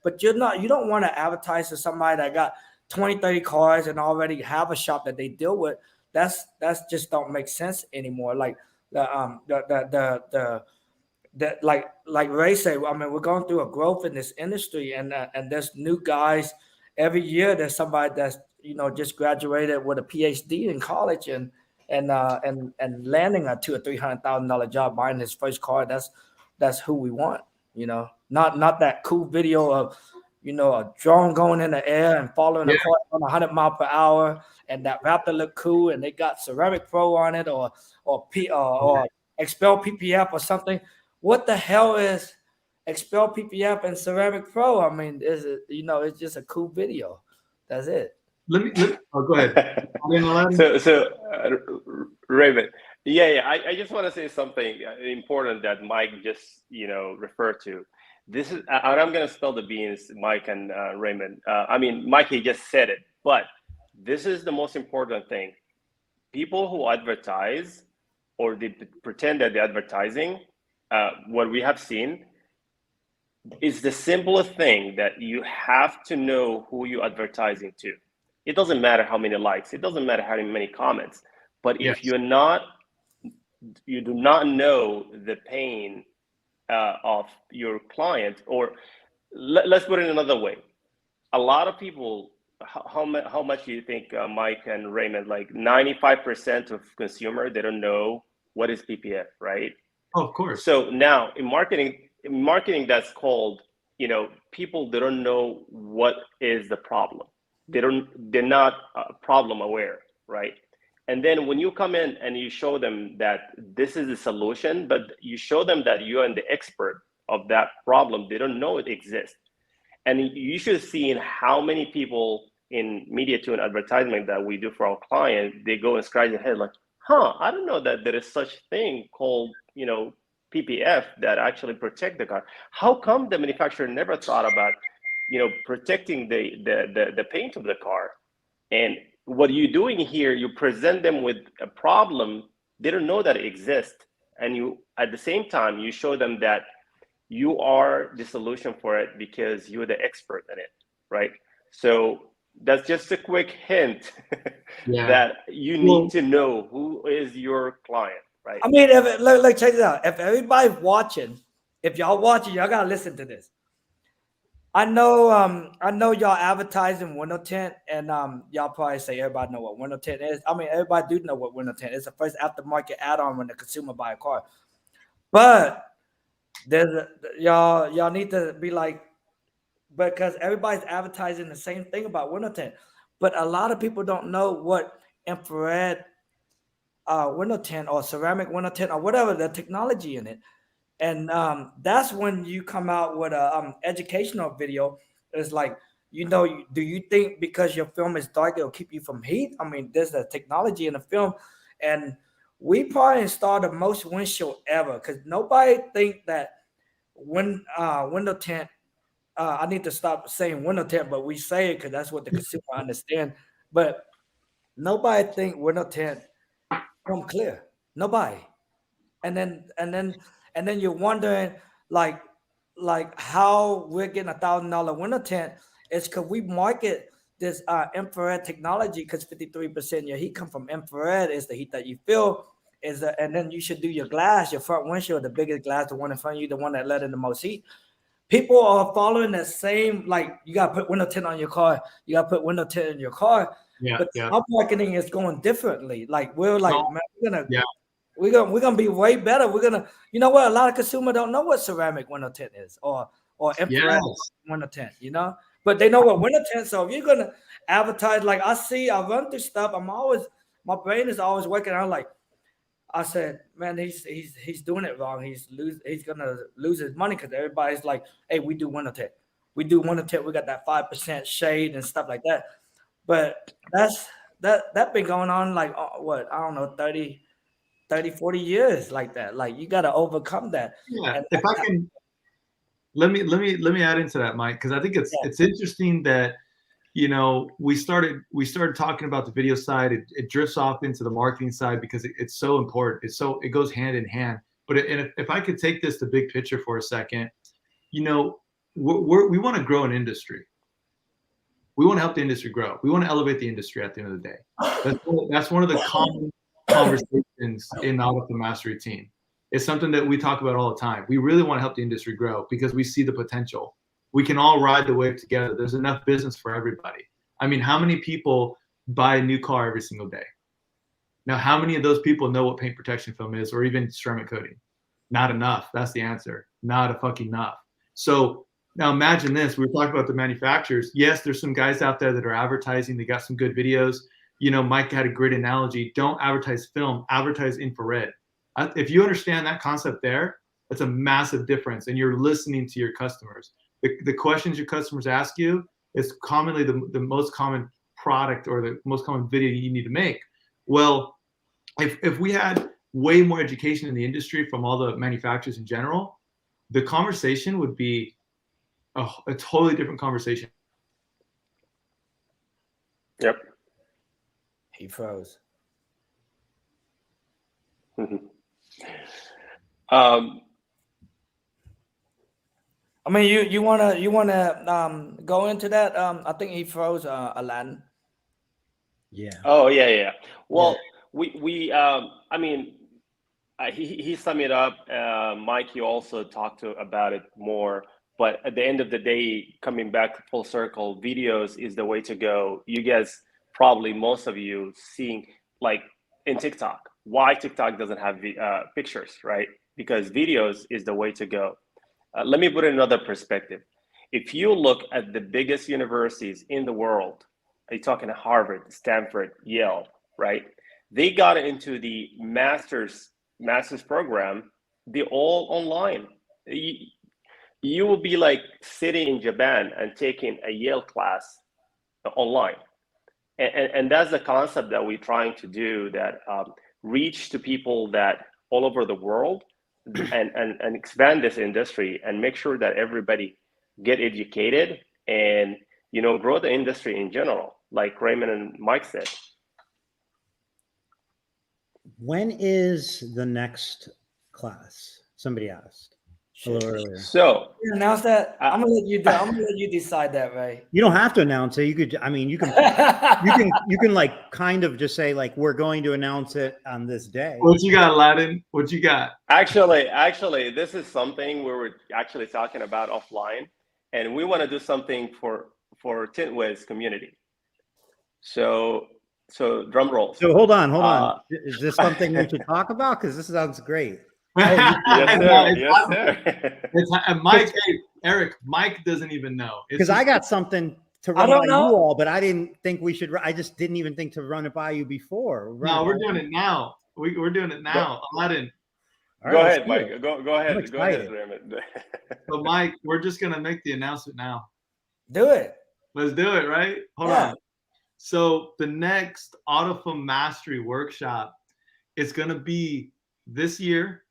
But you don't want to advertise to somebody that got 20, 30 cars and already have a shop that they deal with. That's just don't make sense anymore. Like like Ray said, I mean, we're going through a growth in this industry, and there's new guys every year. There's somebody that's just graduated with a PhD in college and landing a $200,000 or $300,000 job, buying his first car. That's who we want. Not that cool video of a drone going in the air and following a car on 100 miles per hour and that Raptor looked cool, and they got Ceramic Pro on it, or Expel PPF or something. What the hell is Expel PPF and Ceramic Pro? I mean, is it, it's just a cool video. That's it. Let me go ahead. Raymond, I just want to say something important that Mike just referred to. This is, and I'm going to spill the beans, Mike and Raymond. Mike, he just said it, but this is the most important thing. People who advertise, or they pretend that they're advertising, what we have seen is the simplest thing, that you have to know who you're advertising to. It doesn't matter how many likes, it doesn't matter how many comments, but if you do not know the pain of your client, or let's put it another way. A lot of people, how much do you think, Mike and Raymond, like 95% of consumers, they don't know what is PPF, right? Oh, of course. So now in marketing that's called, people, they don't know what is the problem. They're not problem aware, right? And then when you come in and you show them that this is the solution, but you show them that you are the expert of that problem, they don't know it exists. And you should see in how many people in media tune advertisement that we do for our clients, they go and scratch their head like, I don't know that there is such thing called, PPF that actually protect the car. How come the manufacturer never thought about, protecting the paint of the car? And what you're doing here, you present them with a problem, they don't know that it exists. And you, at the same time, you show them that you are the solution for it because you're the expert in it, right? So that's just a quick hint that you need to know who is your client, right? I mean, check this out. If everybody's watching, if y'all watching, y'all gotta listen to this. I know y'all advertising window tint, and y'all probably say everybody know what window tint is. I mean, everybody do know what window tint is. It's the first aftermarket add-on when the consumer buy a car. But y'all need to be like, because everybody's advertising the same thing about window tint, but a lot of people don't know what infrared window tint or ceramic window tint or whatever, the technology in it. And that's when you come out with a educational video. It's like, do you think because your film is dark, it'll keep you from heat? I mean, there's the technology in the film. And we probably installed the most windshield ever, because nobody think that window tint, I need to stop saying window tint, but we say it because that's what the consumer understand. But nobody think window tint come clear. Nobody. And then you're wondering like how we're getting $1,000 window tint. It's because we market this infrared technology, because 53% of your heat come from infrared. Is the heat that you feel. And then you should do your glass, your front windshield, the biggest glass, the one in front of you, the one that let in the most heat. People are following the same, like, you got to put window tint on your car. You got to put window tint in your car. But our marketing is going differently. Like, we're like, man, we're gonna be way better. We're gonna, you know what? A lot of consumers don't know what ceramic window tint is, or infrared window tint, but they know what window tint. So if you're gonna advertise, like I run through stuff. My brain is always working. I said, man, he's doing it wrong. He's gonna lose his money, because everybody's like, hey, we do window tint. We do window tint. We got that 5% shade and stuff like that. But that been going on like what, I don't know, 30, 40 years like that. Like, you got to overcome that. Yeah. If I can, let me add into that, Mike, because I think it's interesting that, we started talking about the video side. It drifts off into the marketing side because it's so important. It goes hand in hand. But if I could take this to big picture for a second, we want to grow an industry. We want to help the industry grow. We want to elevate the industry at the end of the day. That's one of the common conversations in Out of the Mastery team. It's something that we talk about all the time. We really want to help the industry grow because we see the potential. We can all ride the wave together. There's enough business for everybody. I mean, how many people buy a new car every single day? Now, how many of those people know what paint protection film is, or even ceramic coating? Not enough. That's the answer. Not a fucking enough. So now imagine this. We were talking about the manufacturers. Yes, there's some guys out there that are advertising. They got some good videos. Mike had a great analogy. Don't advertise film, advertise infrared. If you understand that concept there, that's a massive difference. And you're listening to your customers. The questions your customers ask you is commonly the most common product or the most common video you need to make. Well, if we had way more education in the industry from all the manufacturers in general, the conversation would be a totally different conversation. Yep. He froze. I mean, you wanna go into that? I think he froze, Aladdin. Yeah. Oh yeah. Well, we I mean, he summed it up. Mike, you also talked about it more. But at the end of the day, coming back to full circle, videos is the way to go. You guys, probably most of you, seeing like in TikTok, why TikTok doesn't have pictures, right? Because videos is the way to go. Let me put it in another perspective. If you look at the biggest universities in the world, are you talking Harvard, Stanford, Yale, right? They got into the master's program. They're all online. You will be like sitting in Japan and taking a Yale class online. And that's the concept that we're trying to do, that reach to people that all over the world and expand this industry and make sure that everybody get educated and, grow the industry in general, like Raymond and Mike said. When is the next class? Somebody asked a little earlier. So you announce that. I'm gonna let you decide that, Ray. You don't have to announce it. You could. I mean, you can. you can like kind of just say like we're going to announce it on this day. What you got, Aladdin? What you got? Actually, this is something we were actually talking about offline, and we want to do something for Tint Wiz community. So drum roll. So hold on. Is this something we should talk about? Because this sounds great. Yes, sir. And Mike, Eric, Mike doesn't even know. Because I got something to run by you all, but I didn't think we should. I just didn't even think to run it by you before. No, we're doing it now. We're doing it now. Aladdin. Go ahead, Mike. Go ahead. Go ahead, Raymond. So, Mike, we're just gonna make the announcement now. Do it. Let's do it, right? Hold on. So the next Autofilm Mastery workshop is gonna be this year,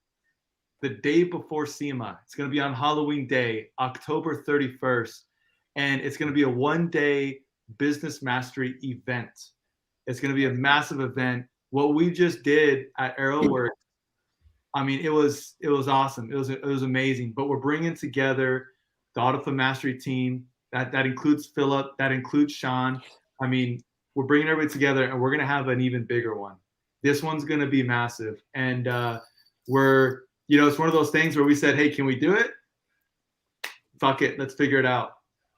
the day before SEMA. It's going to be on Halloween Day, October 31st. And it's going to be a one-day business mastery event. It's going to be a massive event. What we just did at Aerowerkz, I mean, it was awesome. It was amazing. But we're bringing together the Autofilm Mastery team. That includes Philip. That includes Sean. I mean, we're bringing everybody together, and we're going to have an even bigger one. This one's going to be massive. And it's one of those things where we said, hey, can we do it? Fuck it. Let's figure it out.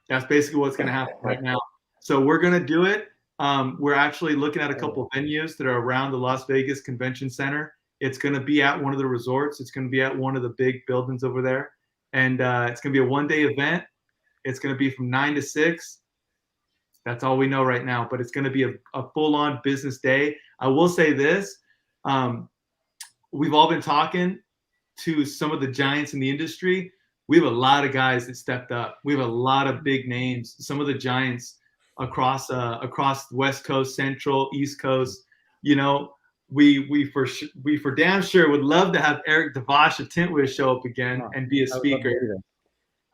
That's basically what's going to happen right now. So we're going to do it. We're actually looking at a couple of venues that are around the Las Vegas Convention Center. It's going to be at one of the resorts. It's going to be at one of the big buildings over there. And it's going to be a one-day event. It's going to be from 9 to 6. That's all we know right now. But it's going to be a full-on business day. I will say this. We've all been talking to some of the giants in the industry. We have a lot of guys that stepped up. We have a lot of big names. Some of the giants across the West Coast, Central, East Coast. We for damn sure would love to have Eric DeVosh of Tint Wiz show up again and be a speaker.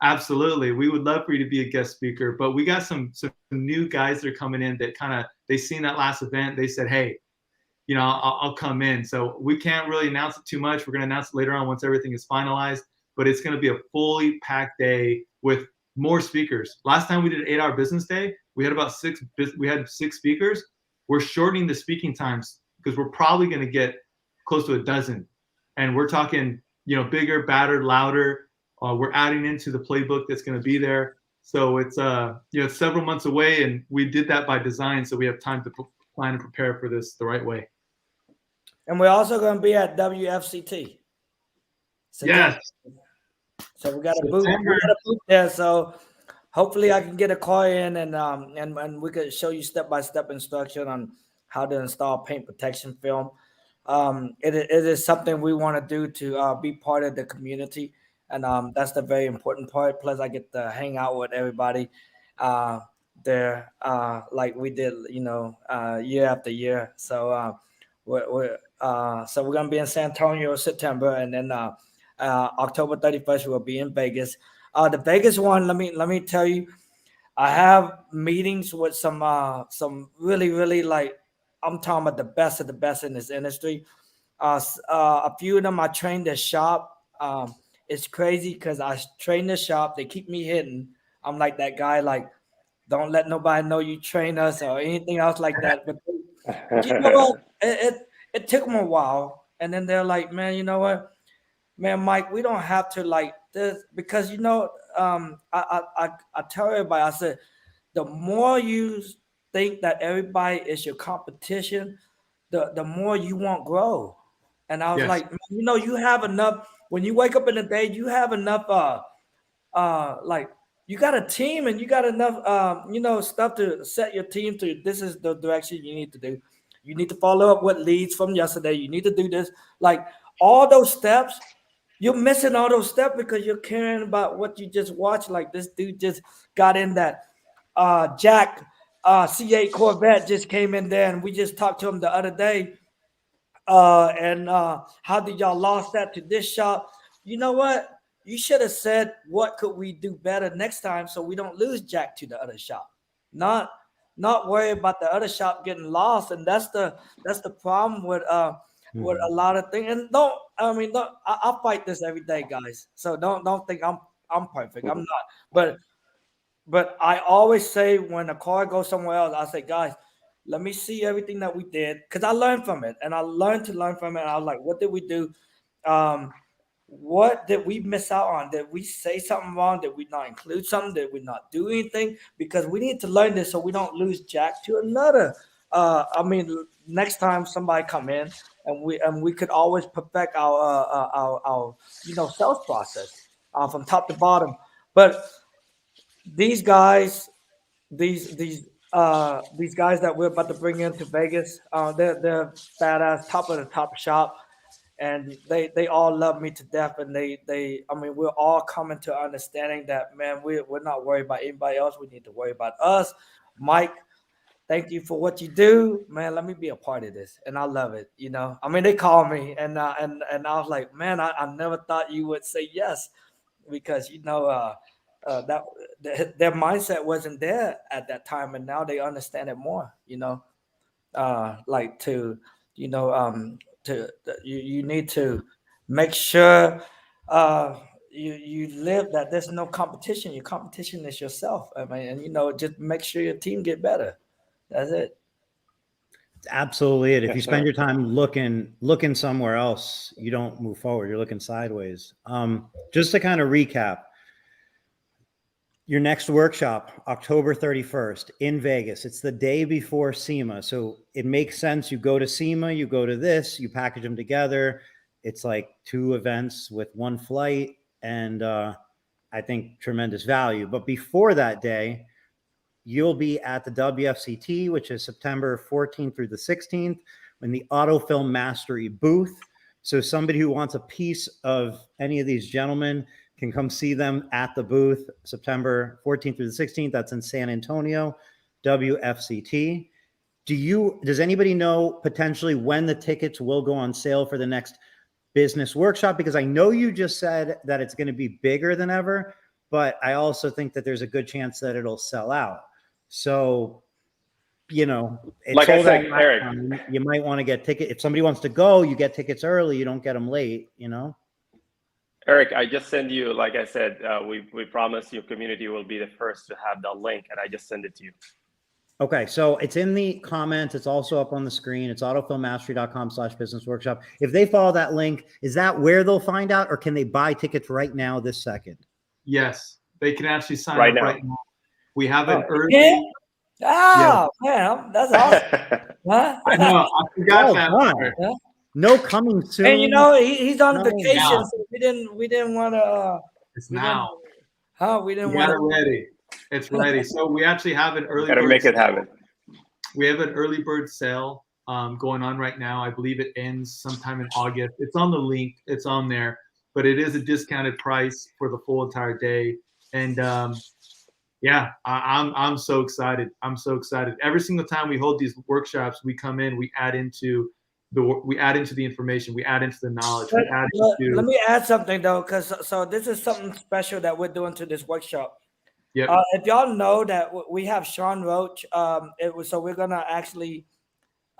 Absolutely, we would love for you to be a guest speaker. But we got some new guys that are coming in that they seen that last event. They said, hey, I'll come in. So we can't really announce it too much. We're going to announce it later on once everything is finalized. But it's going to be a fully packed day with more speakers. Last time we did an 8-hour business day, we had about 6 speakers. We're shortening the speaking times because we're probably going to get close to a dozen. And we're talking, bigger, badder, louder. We're adding into the playbook that's going to be there. So it's it's several months away, and we did that by design, so we have time to plan and prepare for this the right way. And we're also going to be at WFCT. Yes. So we got a booth there. So hopefully I can get a call in and we could show you step-by-step instruction on how to install paint protection film. It is something we want to do to be part of the community, and that's the very important part. Plus, I get to hang out with everybody there, like we did, year after year. So we're gonna be in San Antonio in September, and then October 31st we'll be in Vegas. The Vegas one, let me tell you, I have meetings with some really like, I'm talking about the best of the best in this industry. A few of them I trained at shop. It's crazy because I train the shop. They keep me hidden. I'm like that guy, like, don't let nobody know you train us or anything else like that. But you know what? It took them a while, and then they're like, man, you know what, man, Mike, we don't have to like this because I tell everybody, I said, the more you think that everybody is your competition, the more you won't grow. And I was Yes. like, you have enough when you wake up in the day, you have enough like, you got a team and you got enough stuff to set your team to, this is the direction you need to do. You need to follow up with leads from yesterday. You need to do this. Like, all those steps, you're missing all those steps because you're caring about what you just watched. Like, this dude just got in that Jack C8 Corvette just came in there, and we just talked to him the other day. And how did y'all lost that to this shop? You know what? You should have said, what could we do better next time so we don't lose Jack to the other shop? Not worry about the other shop getting lost. And that's the problem with a lot of things. And I fight this every day, guys. So don't think I'm perfect. I'm not. But I always say, when a car goes somewhere else, I say, guys, let me see everything that we did, because I learned from it, and I learned to learn from it. And I was like, what did we do? What did we miss out on? Did we say something wrong? Did we not include something? Did we not do anything? Because we need to learn this so we don't lose Jack to another. Next time somebody come in, and we could always perfect our sales process from top to bottom. But these guys, these guys that we're about to bring into Vegas, they're badass, top of the top shop, and they all love me to death. And we're all coming to understanding that, man, we're not worried about anybody else. We need to worry about us. Mike, thank you for what you do, man. Let me be a part of this, and I love it. They call me, and I was like, man, I never thought you would say yes, because that their mindset wasn't there at that time, and now they understand it more. You need to make sure you live that there's no competition. Your competition is yourself. And just make sure your team get better. That's it. It's absolutely it. If you spend your time looking somewhere else, you don't move forward. You're looking sideways. Just to kind of recap, your next workshop, October 31st in Vegas. It's the day before SEMA. So it makes sense. You go to SEMA, you go to this, you package them together. It's like 2 events with 1 flight, and I think tremendous value. But before that day, you'll be at the WFCT, which is September 14th through the 16th, in the Autofilm Mastery booth. So somebody who wants a piece of any of these gentlemen can come see them at the booth, September 14th through the 16th. That's in San Antonio, WFCT. Does anybody know potentially when the tickets will go on sale for the next business workshop? Because I know you just said that it's going to be bigger than ever, but I also think that there's a good chance that it'll sell out. So, like I said, Eric, you might want to get tickets. If somebody wants to go, you get tickets early. You don't get them late, Eric, I just send you, like I said, we promise your community will be the first to have the link, and I just send it to you. Okay, so it's in the comments. It's also up on the screen. It's autofilmmastery.com/business-workshop. If they follow that link, is that where they'll find out, or can they buy tickets right now this second? Yes, they can actually sign right up now. right now. We have an early. Yeah? Oh, man, that's awesome. Huh? I know. I forgot that part. Yeah. No coming soon. And he's on vacation, now. so we didn't want to. It's now. We didn't We want got it ready. It's ready. So we actually have an early. Gotta make it happen. We have an early bird sale going on right now. I believe it ends sometime in August. It's on the link. It's on there, but it is a discounted price for the full entire day. And yeah, I'm so excited. I'm so excited. Every single time we hold these workshops, we come in, we add into the information, we add into the knowledge. Let me add something though, because so this is something special that we're doing to this workshop. Yep. If y'all know that we have Sean Roach, so we're gonna actually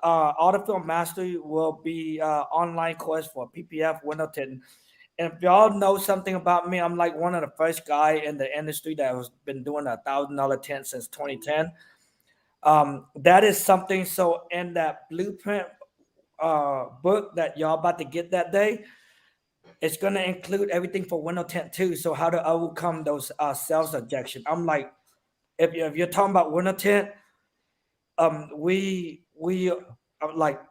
Autofilm Mastery will be online course for PPF window tint. And if y'all know something about me, I'm like one of the first guy in the industry that has been doing $1,000 tint since 2010. That is something. So in that blueprint book that y'all about to get that day, it's going to include everything for window tint too. So how to overcome those sales objection. I'm like, if you're talking about window tint, we like,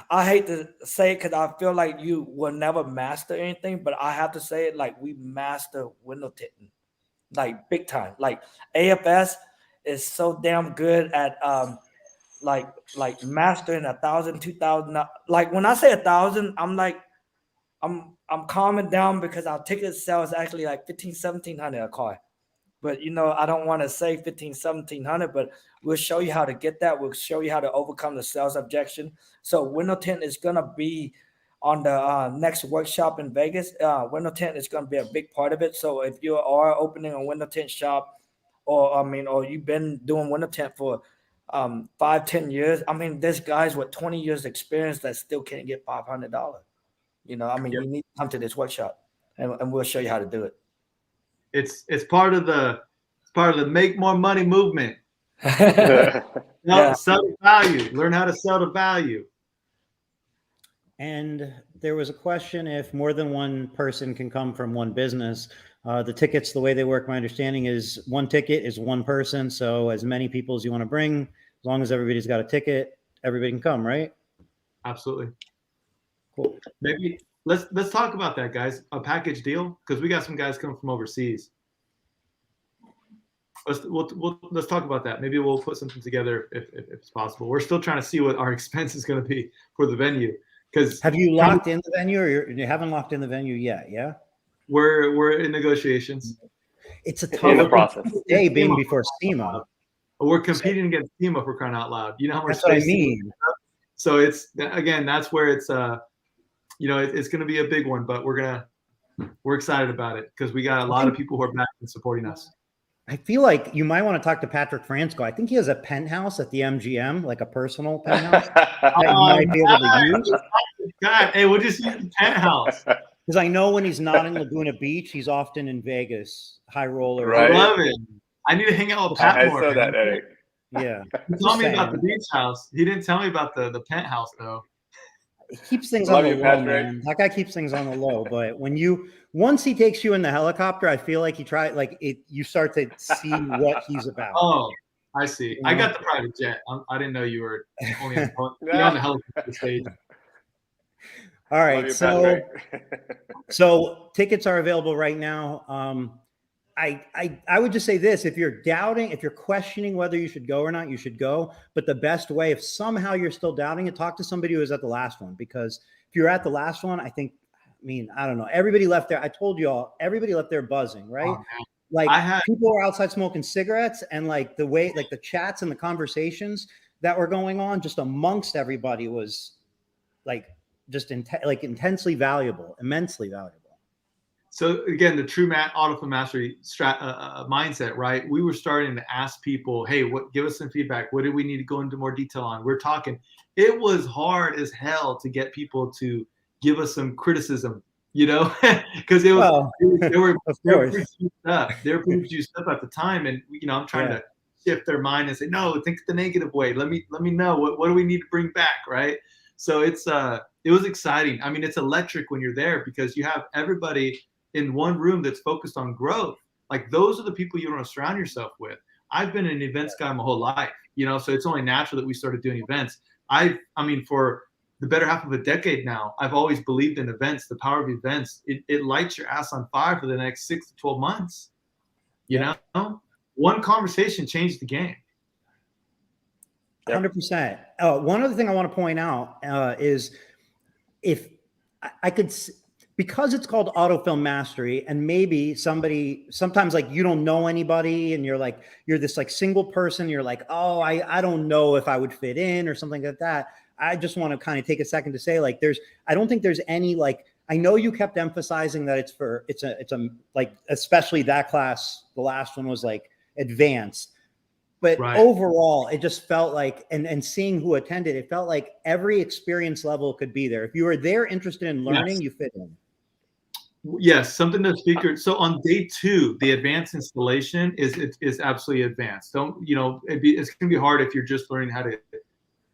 I hate to say it because I feel like you will never master anything, but I have to say it like we master window tinting, like big time. Like AFS is so damn good at like mastering 1,000, 2,000. Like when I say 1,000, I'm like I'm calming down because our ticket sale is actually like 1,500, 1,700 a car. But you know, I don't want to say 1,500, 1,700, but we'll show you how to get that. We'll show you how to overcome the sales objection. So window tint is gonna be on the next workshop in Vegas. Window tint is gonna be a big part of it. So if you are opening a window tint shop, or you've been doing window tint for 5-10 years, I mean, there's guys with 20 years experience that still can't get $500. You know, I mean, you need to come to this workshop, and we'll show you how to do it. It's part of the make more money movement. Sell the value. Learn how to sell the value. And there was a question if more than one person can come from one business. The tickets, the way they work, my understanding is one ticket is one person. So as many people as you want to bring, as long as everybody's got a ticket, everybody can come, right? Absolutely. Cool. Maybe let's talk about that, guys. A package deal, because we got some guys coming from overseas. Let's talk about that. Maybe we'll put something together if it's possible. We're still trying to see what our expense is going to be for the venue. Because have you locked in the venue, or you haven't locked in the venue yet? Yeah, we're in negotiations. It's a tough process. Day being before SEMA. We're competing against SEMA for crying out loud. You know how much that's what I mean. So it's again, that's where it's you know, it's going to be a big one, but we're excited about it because we got a lot of people who are back and supporting us. I feel like you might want to talk to Patrick Franco. I think he has a penthouse at the MGM, like a personal penthouse that you might be able to use. God, hey, we'll just use the penthouse. Because I know when he's not in Laguna Beach, he's often in Vegas, high roller. Right. I love it. I need to hang out with Pat more. I saw that, Eric. Yeah. He told me about the beach house. He didn't tell me about the penthouse though. He keeps things on the low, man. That guy keeps things on the low. But once he takes you in the helicopter, I feel like you start to see what he's about. Oh, I see. You know? I got the private jet. I didn't know you were only on the helicopter stage. All right. So tickets are available right now. I would just say this: if you're doubting, if you're questioning whether you should go or not, you should go. But the best way, if somehow you're still doubting it, talk to somebody who was at the last one. Because if you're at the last one, I don't know. Everybody left there. I told you all, everybody left there buzzing, right? Oh, people were outside smoking cigarettes, and like the way, like the chats and the conversations that were going on just amongst everybody was like just intensely valuable, immensely valuable. So again, the true Autofilm Mastery mindset, right? We were starting to ask people, hey, give us some feedback. What do we need to go into more detail on? We're talking. It was hard as hell to get people to give us some criticism, you know, because they were pretty juiced up at the time, and you know, I'm trying to shift their mind and say, no, think the negative way. Let me know what do we need to bring back, right? So it was exciting. I mean, it's electric when you're there because you have everybody in one room that's focused on growth. Like those are the people you want to surround yourself with. I've been an events guy my whole life, you know, so it's only natural that we started doing events. I mean, for the better half of a decade now, I've always believed in events, the power of events. It lights your ass on fire for the next 6 to 12 months. You know, one conversation changed the game. 100%. One other thing I want to point out is if I could, because it's called autofilm mastery, and maybe sometimes like you don't know anybody and you're this like single person, you're like, oh, I don't know if I would fit in or something like that. I just want to kind of take a second to say, like, I don't think there's any, like, I know you kept emphasizing that it's a like, especially that class, the last one was like advanced. But overall, it just felt like, and seeing who attended, it felt like every experience level could be there. If you were there interested in learning, you fit in. Yes, something to speaker. So on day 2, the advanced installation is absolutely advanced. Don't, it's going to be hard if you're just learning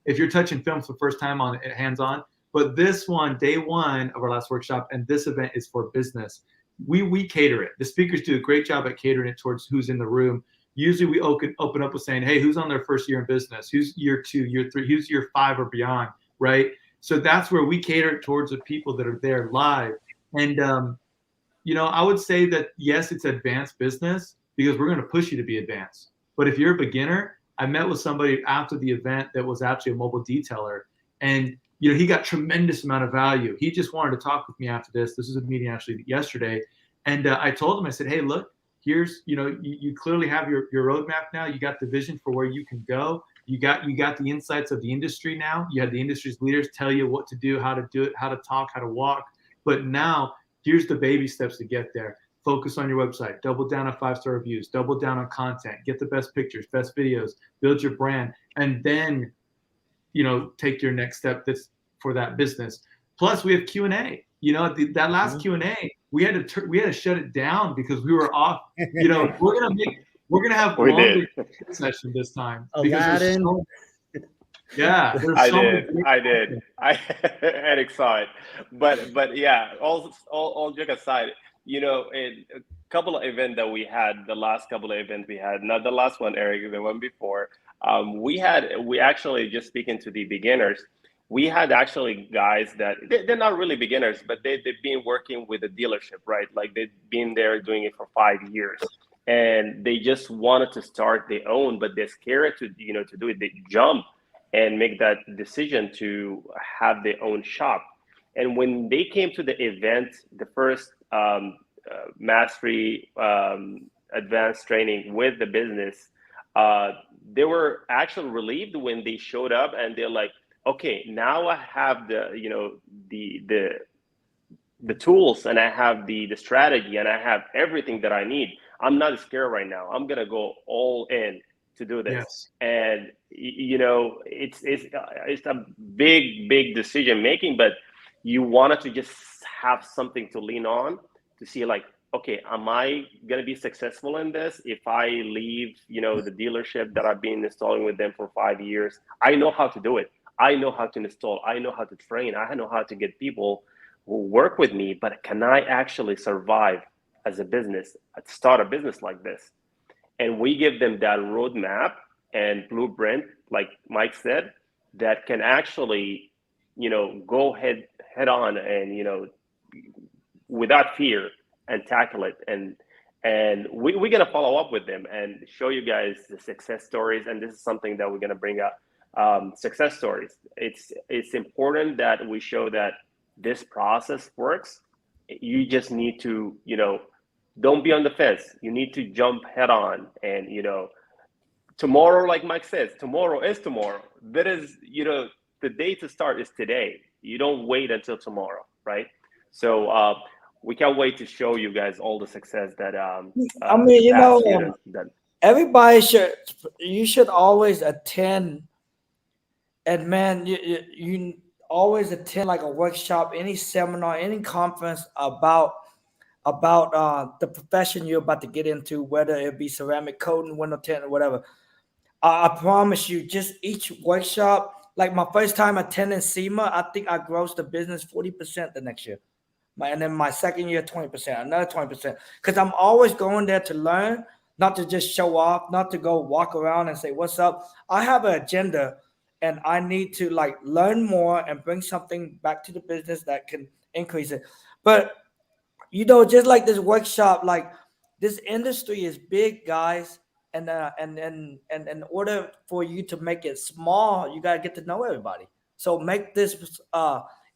if you're touching film for the first time on hands-on. But this one, day 1 of our last workshop, and this event is for business. We cater it. The speakers do a great job at catering it towards who's in the room. Usually we open up with saying, hey, who's on their first year in business? Who's year 2, year 3, who's year 5 or beyond, right? So that's where we cater it towards the people that are there live. And, I would say that, yes, it's advanced business because we're going to push you to be advanced. But if you're a beginner, I met with somebody after the event that was actually a mobile detailer, and he got tremendous amount of value. He just wanted to talk with me after this. This was a meeting actually yesterday. And I told him, I said, hey, look, here's, you clearly have your roadmap now. You got the vision for where you can go. You got the insights of the industry now. You had the industry's leaders tell you what to do, how to do it, how to talk, how to walk. But now here's the baby steps to get there. Focus on your website, double down on 5-star reviews, double down on content, get the best pictures, best videos, build your brand, and then, take your next step that's for that business. Plus we have Q&A. That last Q&A, we had to shut it down because we were off. We're gonna have longer session this time. Aladdin. Yeah, I did. And excited, but yeah. All joke aside, in a couple of events that we had, the last couple of events we had, not the last one, Eric, the one before. We actually, just speaking to the beginners, we had actually guys that they're not really beginners, but they've been working with a dealership, right? Like they've been there doing it for 5 years, and they just wanted to start their own, but they're scared to do it. They jump and make that decision to have their own shop. And when they came to the event, the first mastery advanced training with the business, they were actually relieved when they showed up, and they're like, okay, now I have the tools, and I have the strategy, and I have everything that I need. I'm not scared right now. I'm gonna go all in to do this. Yes. And it's a big decision making, but you wanted to just have something to lean on to see, like, okay, am I gonna be successful in this? If I leave, the dealership that I've been installing with them for 5 years, I know how to do it. I know how to install. I know how to train. I know how to get people who work with me. But can I actually survive as a business, start a business like this? And we give them that roadmap and blueprint, like Mike said, that can actually, go head on and, without fear, and tackle it. And we're going to follow up with them and show you guys the success stories. And this is something that we're going to bring up, success stories. It's important that we show that this process works. You just need to, don't be on the fence. You need to jump head on. And, tomorrow, like Mike says, tomorrow is tomorrow. That is, the day to start is today. You don't wait until tomorrow, right? So we can't wait to show you guys all the success that everybody should always attend. And man, you always attend like a workshop, any seminar, any conference about the profession you're about to get into, whether it be ceramic coating, window tint, or whatever. I promise you, just each workshop, like my first time attending SEMA, I think I grossed the business 40% the next year. And then my second year, 20%, another 20%. Because I'm always going there to learn, not to just show off, not to go walk around and say, what's up? I have an agenda, and I need to like learn more and bring something back to the business that can increase it. But, just like this workshop, like this industry is big, guys. and in order for you to make it small, you got to get to know everybody. So make this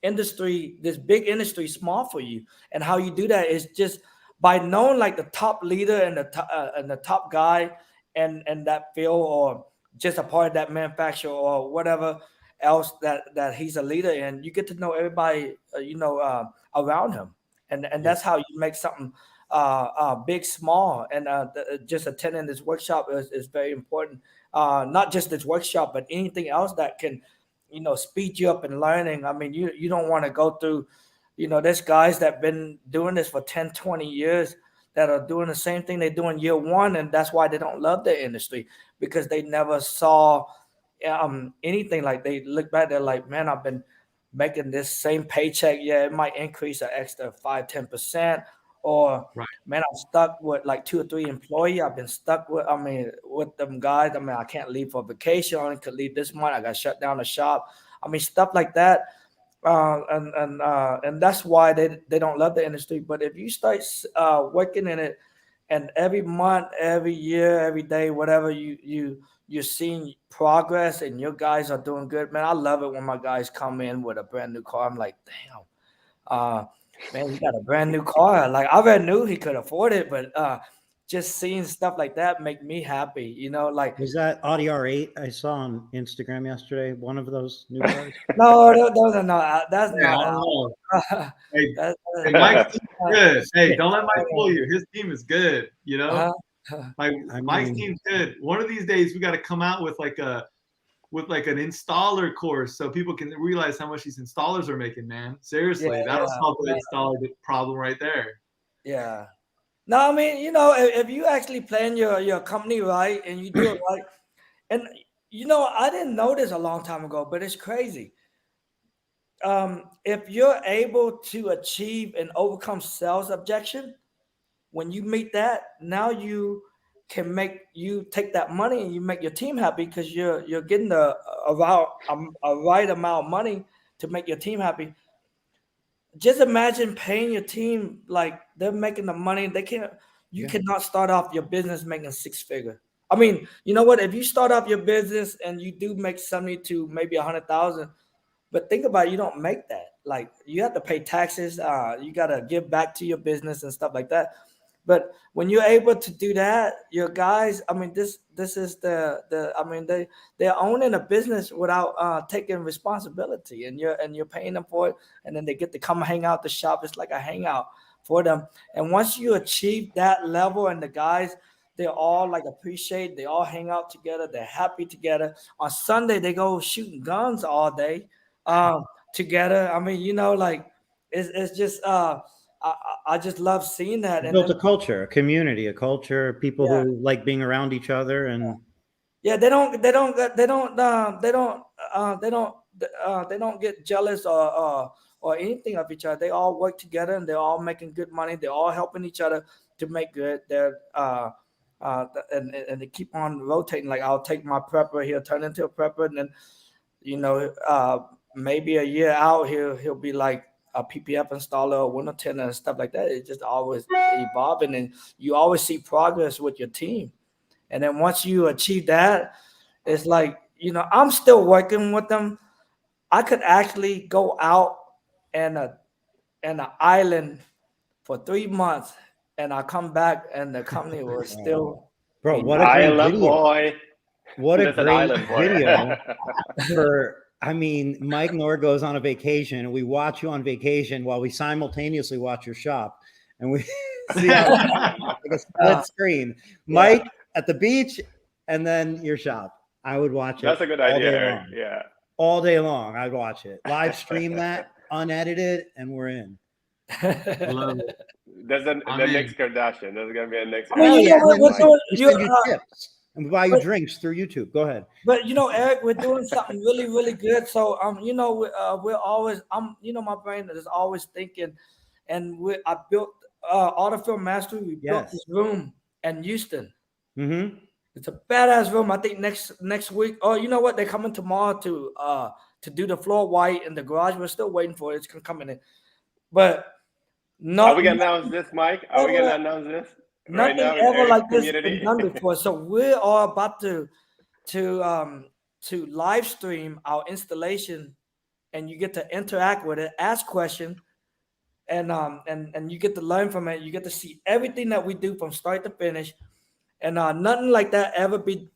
industry, this big industry, small for you. And how you do that is just by knowing like the top leader and the top guy and that field, or just a part of that manufacturer or whatever else that he's a leader in. You get to know everybody, around him, and that's how you make something big, small, and just attending this workshop is very important. Not just this workshop, but anything else that can, speed you up in learning. I mean, you don't want to go through, there's guys that been doing this for 10, 20 years that are doing the same thing they do in year one, and that's why they don't love their industry, because they never saw anything. Like, they look back, they're like, man, I've been making this same paycheck. Yeah, it might increase an extra 5-10%. Or Right. man, I'm stuck with like 2 or 3 employees. I've been stuck with them guys. I mean, I can't leave for vacation. I only could leave this month. I got shut down the shop. I mean, stuff like that. And that's why they don't love the industry. But if you start working in it, and every month, every year, every day, whatever, you're seeing progress, and your guys are doing good, man. I love it when my guys come in with a brand new car. I'm like, damn, man, he got a brand new car. Like, I already knew he could afford it, but just seeing stuff like that make me happy. Like, Was that Audi R8 I saw on Instagram yesterday? One of those new cars? no, those are not. That's not. Hey, Mike's team is good. Hey, don't let Mike fool you. His team is good. Like, Mike's team's good. One of these days, we got to come out with like an installer course, so people can realize how much these installers are making, man. Seriously, that'll solve the installer problem right there. Yeah. No, I mean, if you actually plan your company right and you do it right, and I didn't know this a long time ago, but it's crazy. If you're able to achieve and overcome sales objection, when you meet that, now you can take that money and you make your team happy, because you're getting a right amount of money to make your team happy. Just imagine paying your team like they're making the money. You cannot start off your business making 6-figure. I mean, you know what? If you start off your business and you do make 70 to maybe 100,000, but think about it, you don't make that. Like, you have to pay taxes. You got to give back to your business and stuff like that. But when you're able to do that, your guys, I mean, this is they're owning a business without taking responsibility, and you're paying them for it, and then they get to come hang out the shop. It's like a hangout for them. And once you achieve that level, and the guys, they all like appreciate, they all hang out together, they're happy together. On Sunday, they go shooting guns all day together. I mean, like, it's just I just love seeing that. And built a culture, a community, a culture, people who like being around each other. And they don't get jealous or anything of each other. They all work together, and they're all making good money. They're all helping each other to make good. And they keep on rotating. Like, I'll take my prepper, he'll turn into a prepper, and then maybe a year out, he'll be like a PPF installer or window tinter and stuff like that. It's just always evolving, and you always see progress with your team. And then once you achieve that, it's like, I'm still working with them. I could actually go out and an island for 3 months, and I come back and the company was still. Bro, what a great island video. Boy. What a great video for. I mean, Mike Norng goes on a vacation, and we watch you on vacation while we simultaneously watch your shop, and we see how like a split screen. Mike at the beach, and then your shop. I would watch it. That's a good idea, Eric. Yeah. All day long, I'd watch it. Live stream that, unedited, and we're in. I love it. There's the next Kardashian. There's gonna be a next. We send you tips. And we buy you drinks through YouTube. Go ahead. But Eric, we're doing something really, really good. So we're always my brain is always thinking, and I built Autofill Mastery. We built this room in Houston. Mm-hmm. It's a badass room. I think next week. Oh, you know what? They're coming tomorrow to do the floor white in the garage. We're still waiting for it. It's coming in. But no. Are we gonna announce this, Mike? Are we gonna announce this? right Nothing now in ever Eric's like this been community. done before. So we're all about to live stream our installation, and you get to interact with it, ask questions, and you get to learn from it. You get to see everything that we do from start to finish, and nothing like that ever been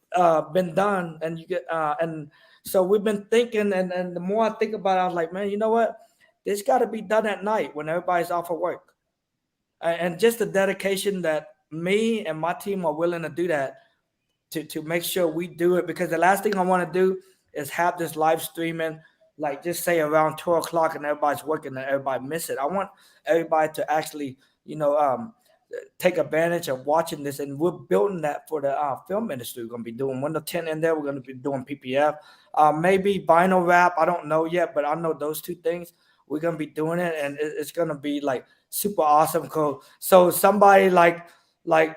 done. And you get and so we've been thinking, and the more I think about it, I was like, man, you know what? This got to be done at night when everybody's off of work, and just the dedication that me and my team are willing to do that to make sure we do it. Because the last thing I want to do is have this live streaming, like just say around 12 o'clock and everybody's working and everybody miss it. I want everybody to actually, take advantage of watching this, and we're building that for the film industry. We're going to be doing window tint in there. We're going to be doing PPF, maybe vinyl wrap. I don't know yet, but I know those two things. We're going to be doing it, and it's going to be like super awesome. Cool. So somebody like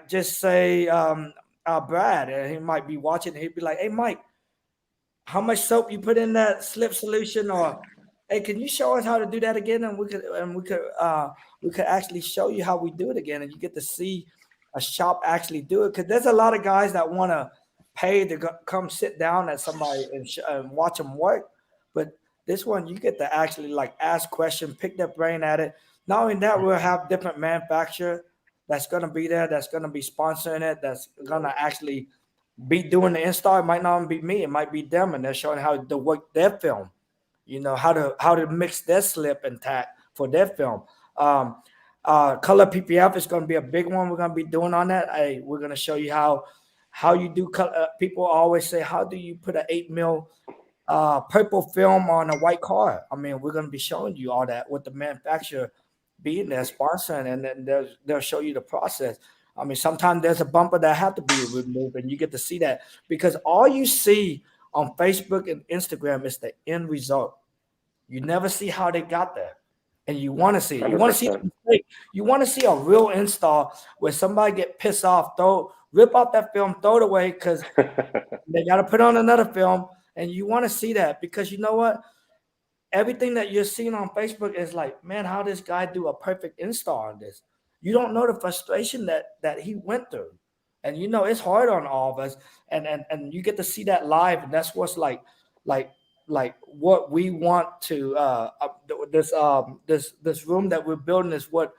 just say Brad, and he might be watching, and he'd be like, hey, Mike, how much soap you put in that slip solution? Or, hey, can you show us how to do that again? And we could actually show you how we do it again, and you get to see a shop actually do it. Because there's a lot of guys that want to pay to come sit down at somebody and watch them work, but this one you get to actually like ask questions, pick their brain at it. Not only that, we'll have different manufacturer that's going to be there, that's going to be sponsoring it, that's going to actually be doing the install. It might not even be me, it might be them, and they're showing how to work their film, how to mix their slip and tack for their film. Color PPF is going to be a big one we're going to be doing on that. We're going to show you how you do color. People always say, how do you put an 8 mil purple film on a white car? I mean, we're going to be showing you all that with the manufacturer being there sponsoring, and then they'll show you the process. I mean, sometimes there's a bumper that have to be removed, and you get to see that, because all you see on Facebook and Instagram is the end result. You never see how they got there, and you want to see it. You want to see the mistake. You want to see a real install where somebody get pissed off, rip out that film, throw it away because they got to put on another film, and you want to see that, because you know what? Everything that you're seeing on Facebook is like, man, how this guy do a perfect install on this? You don't know the frustration that he went through. And it's hard on all of us. And you get to see that live, and that's what's like what we want to this room that we're building is what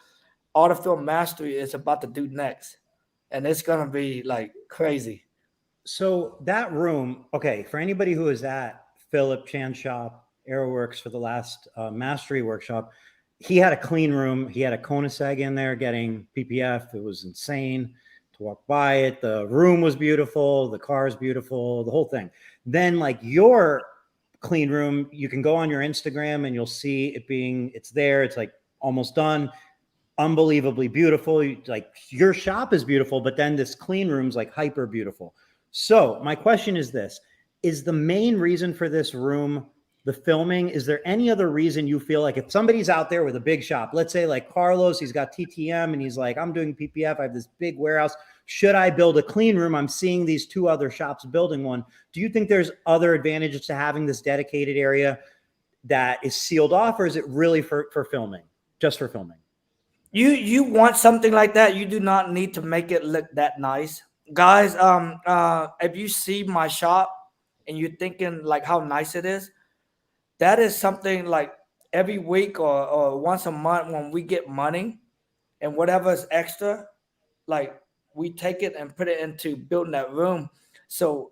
Auto Film Mastery is about to do next. And it's gonna be like crazy. So that room, okay, for anybody who is at Philip Chan's shop, Aerowerkz, for the last mastery workshop, he had a clean room. He had a Koenigsegg in there getting PPF. It was insane to walk by it. The room was beautiful. The car is beautiful. The whole thing. Then like your clean room, you can go on your Instagram and you'll see it's there. It's like almost done. Unbelievably beautiful. Like your shop is beautiful, but then this clean room's like hyper beautiful. So my question is this: is the main reason for this room the filming? Is there any other reason you feel like if somebody's out there with a big shop, let's say like Carlos, he's got TTM and he's like, I'm doing PPF, I have this big warehouse, should I build a clean room? I'm seeing these two other shops building one. Do you think there's other advantages to having this dedicated area that is sealed off, or is it really for filming, just for filming? You want something like that, you do not need to make it look that nice. Guys, if you see my shop and you're thinking like how nice it is, that is something like every week or once a month when we get money and whatever is extra, like we take it and put it into building that room. So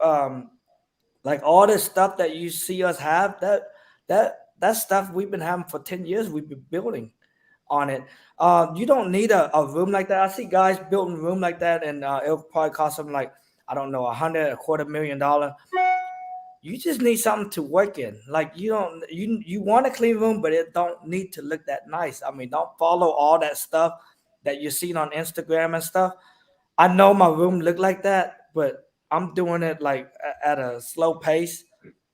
like all this stuff that you see us have, that stuff we've been having for 10 years, we've been building on it. You don't need a room like that. I see guys building a room like that, and it'll probably cost them like, I don't know, $125,000. You just need something to work in. Like you want a clean room, but it don't need to look that nice. I mean, don't follow all that stuff that you're seeing on Instagram and stuff. I know my room look like that, but I'm doing it like at a slow pace.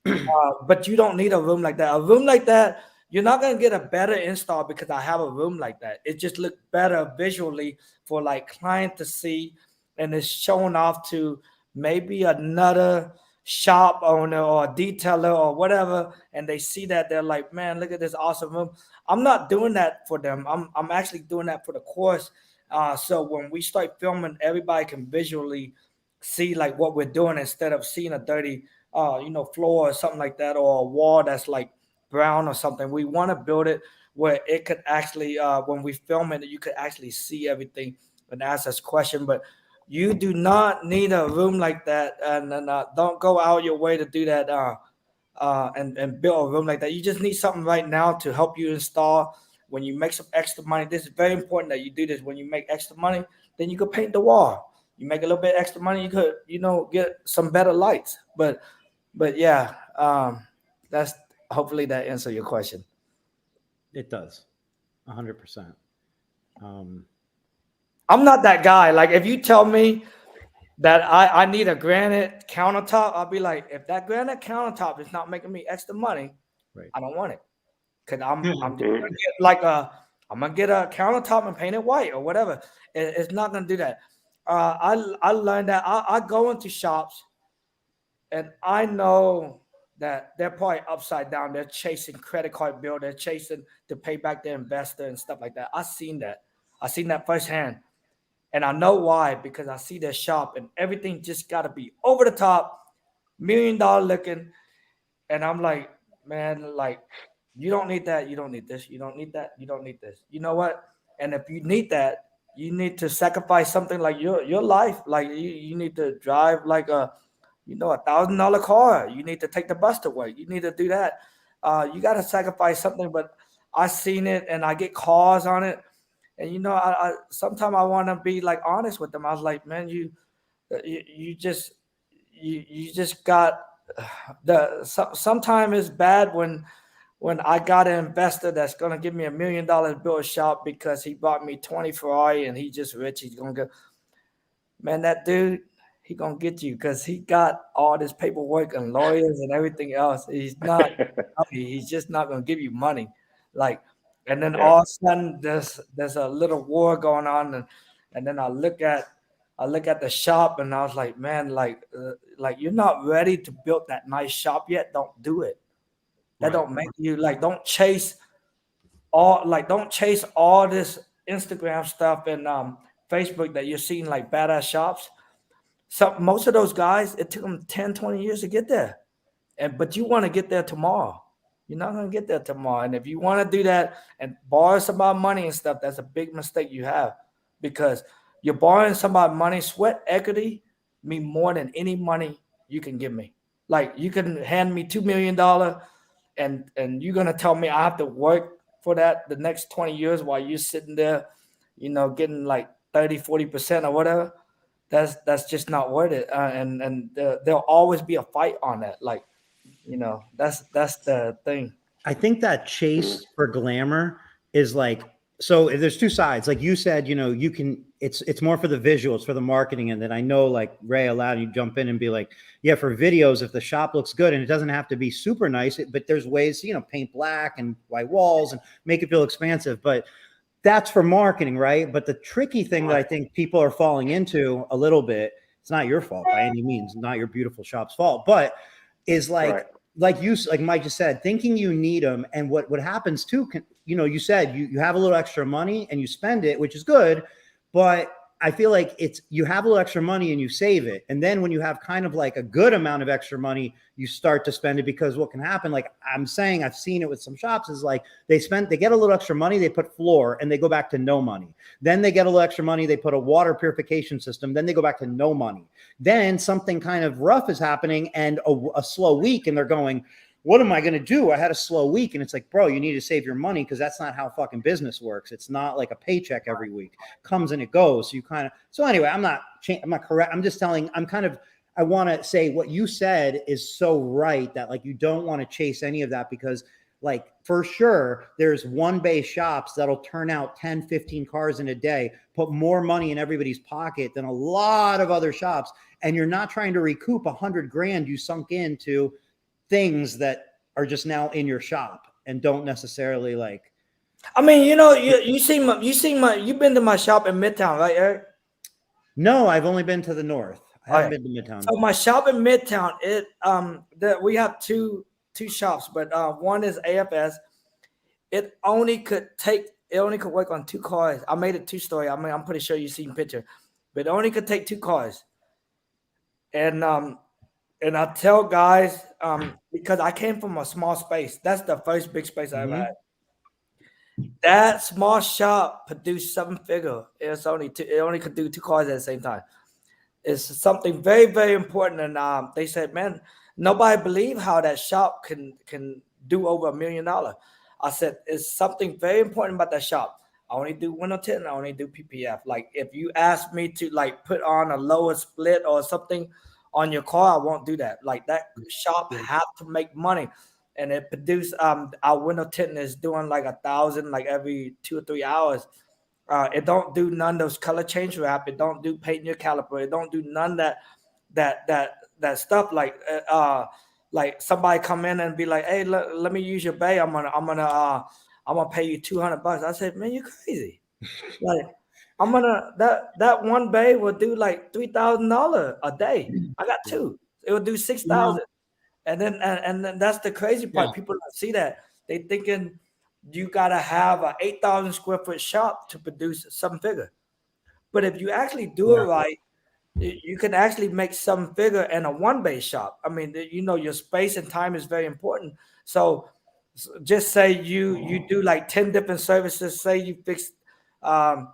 But you don't need a room like that. A room like that, you're not gonna get a better install because I have a room like that. It just looks better visually for like client to see, and it's showing off to maybe another shop owner or a detailer or whatever, and they see that, they're like, man, look at this awesome room. I'm not doing that for them. I'm actually doing that for the course. So when we start filming, everybody can visually see like what we're doing instead of seeing a dirty, floor or something like that, or a wall that's like brown or something. We want to build it where it could actually, when we film it, you could actually see everything and ask us questions. But you do not need a room like that, and don't go out your way to do that. And build a room like that. You just need something right now to help you install. When you make some extra money, this is very important that you do this. When you make extra money, then you could paint the wall. You make a little bit extra money, you could, get some better lights. But yeah, that's hopefully that answer your question. It does, 100%. I'm not that guy. Like if you tell me that I need a granite countertop, I'll be like, if that granite countertop is not making me extra money, right, I don't want it. Cause I'm gonna get a countertop and paint it white or whatever. It's not gonna do that. I learned that I go into shops and I know that they're probably upside down. They're chasing credit card bill. They're chasing to pay back their investor and stuff like that. I seen that firsthand. And I know why, because I see their shop and everything just got to be over the top, $1 million looking. And I'm like, man, like, you don't need that. You don't need this. You don't need that. You don't need this. You know what? And if you need that, you need to sacrifice something like your life. Like you need to drive like a $1,000 car. You need to take the bus to work. You need to do that. You got to sacrifice something. But I seen it and I get calls on it. And I sometimes I want to be like honest with them. I was like, man, you just got sometimes it's bad when I got an investor that's gonna give me $1 million build a shop because he bought me 20 Ferrari and he just rich. He's gonna go, man, that dude, he gonna get you because he got all this paperwork and lawyers and everything else. He's just not gonna give you money. Like, and then all of a sudden there's a little war going on, and then I look at the shop and I was like, man, like you're not ready to build that nice shop yet. Don't do it. That don't make you like, don't chase all this Instagram stuff and Facebook that you're seeing like badass shops. So most of those guys, it took them 10, 20 years to get there. But you want to get there tomorrow. You're not going to get there tomorrow. And if you want to do that and borrow somebody money and stuff, that's a big mistake you have, because you're borrowing somebody money. Sweat equity mean more than any money you can give me. Like you can hand me $2 million and you're going to tell me I have to work for that the next 20 years while you're sitting there, getting like 30, 40% or whatever. That's just not worth it. And there'll always be a fight on that. Like, that's the thing. I think that chase for glamour is like, so there's two sides. Like you said, you can, it's more for the visuals, for the marketing. And then I know like Ray allowed you to jump in and be like, yeah, for videos, if the shop looks good and it doesn't have to be super nice, but there's ways, paint black and white walls and make it feel expansive, but that's for marketing, right? But the tricky thing that I think people are falling into a little bit, it's not your fault by any means, not your beautiful shop's fault, but is like Mike just said, thinking you need them. And what happens too, you said you have a little extra money and you spend it, which is good, but I feel like you have a little extra money and you save it. And then when you have kind of like a good amount of extra money, you start to spend it, because what can happen, like I'm saying, I've seen it with some shops, is like they get a little extra money, they put floor and they go back to no money. Then they get a little extra money, they put a water purification system, then they go back to no money. Then something kind of rough is happening and a slow week, and they're going, what am I going to do? I had a slow week. And it's like, bro, you need to save your money, because that's not how fucking business works. It's not like a paycheck every week. It comes and it goes. So anyway, I'm not correct. I'm just telling, I want to say what you said is so right, that like, you don't want to chase any of that, because like for sure there's one bay shops that'll turn out 10, 15 cars in a day, put more money in everybody's pocket than a lot of other shops. And you're not trying to recoup $100,000 you sunk into things that are just now in your shop and don't necessarily like. I mean, you've been to my shop in Midtown, right, Eric? No, I've only been to the north. I haven't been to Midtown. So my shop in Midtown, we have two shops, but one is AFS. It only could take it only could work on 2 cars. I made it 2-story. I mean, I'm pretty sure you've seen picture, but it only could take 2 cars. And I tell guys, because I came from a small space. That's the first big space I ever had. That small shop produced 7-figure. It only could do 2 cars at the same time. It's something very, very important. And they said, man, nobody believed how that shop can do over $1 million. I said, it's something very important about that shop. I only do window tint. I only do PPF. Like, if you ask me to like put on a lower split or something on your car, I won't do that. Like, that shop have to make money. And it produced our window tint is doing like 1,000 like every 2 or 3 hours. It don't do none of those color change wrap. It don't do paint your caliper. It don't do none of that stuff. Like somebody come in and be like, hey, let me use your bay. I'm gonna pay you $200. I said, man, you crazy. Like, that one bay will do like $3,000 a day. I got 2. It will do 6,000. And then that's the crazy part. People don't see that. They thinking you gotta have an 8,000 square foot shop to produce 7-figure. But if you actually do it right, you can actually make 7-figure in a 1-bay shop. I mean, your space and time is very important. So just say you do like 10 different services. Say you fix, I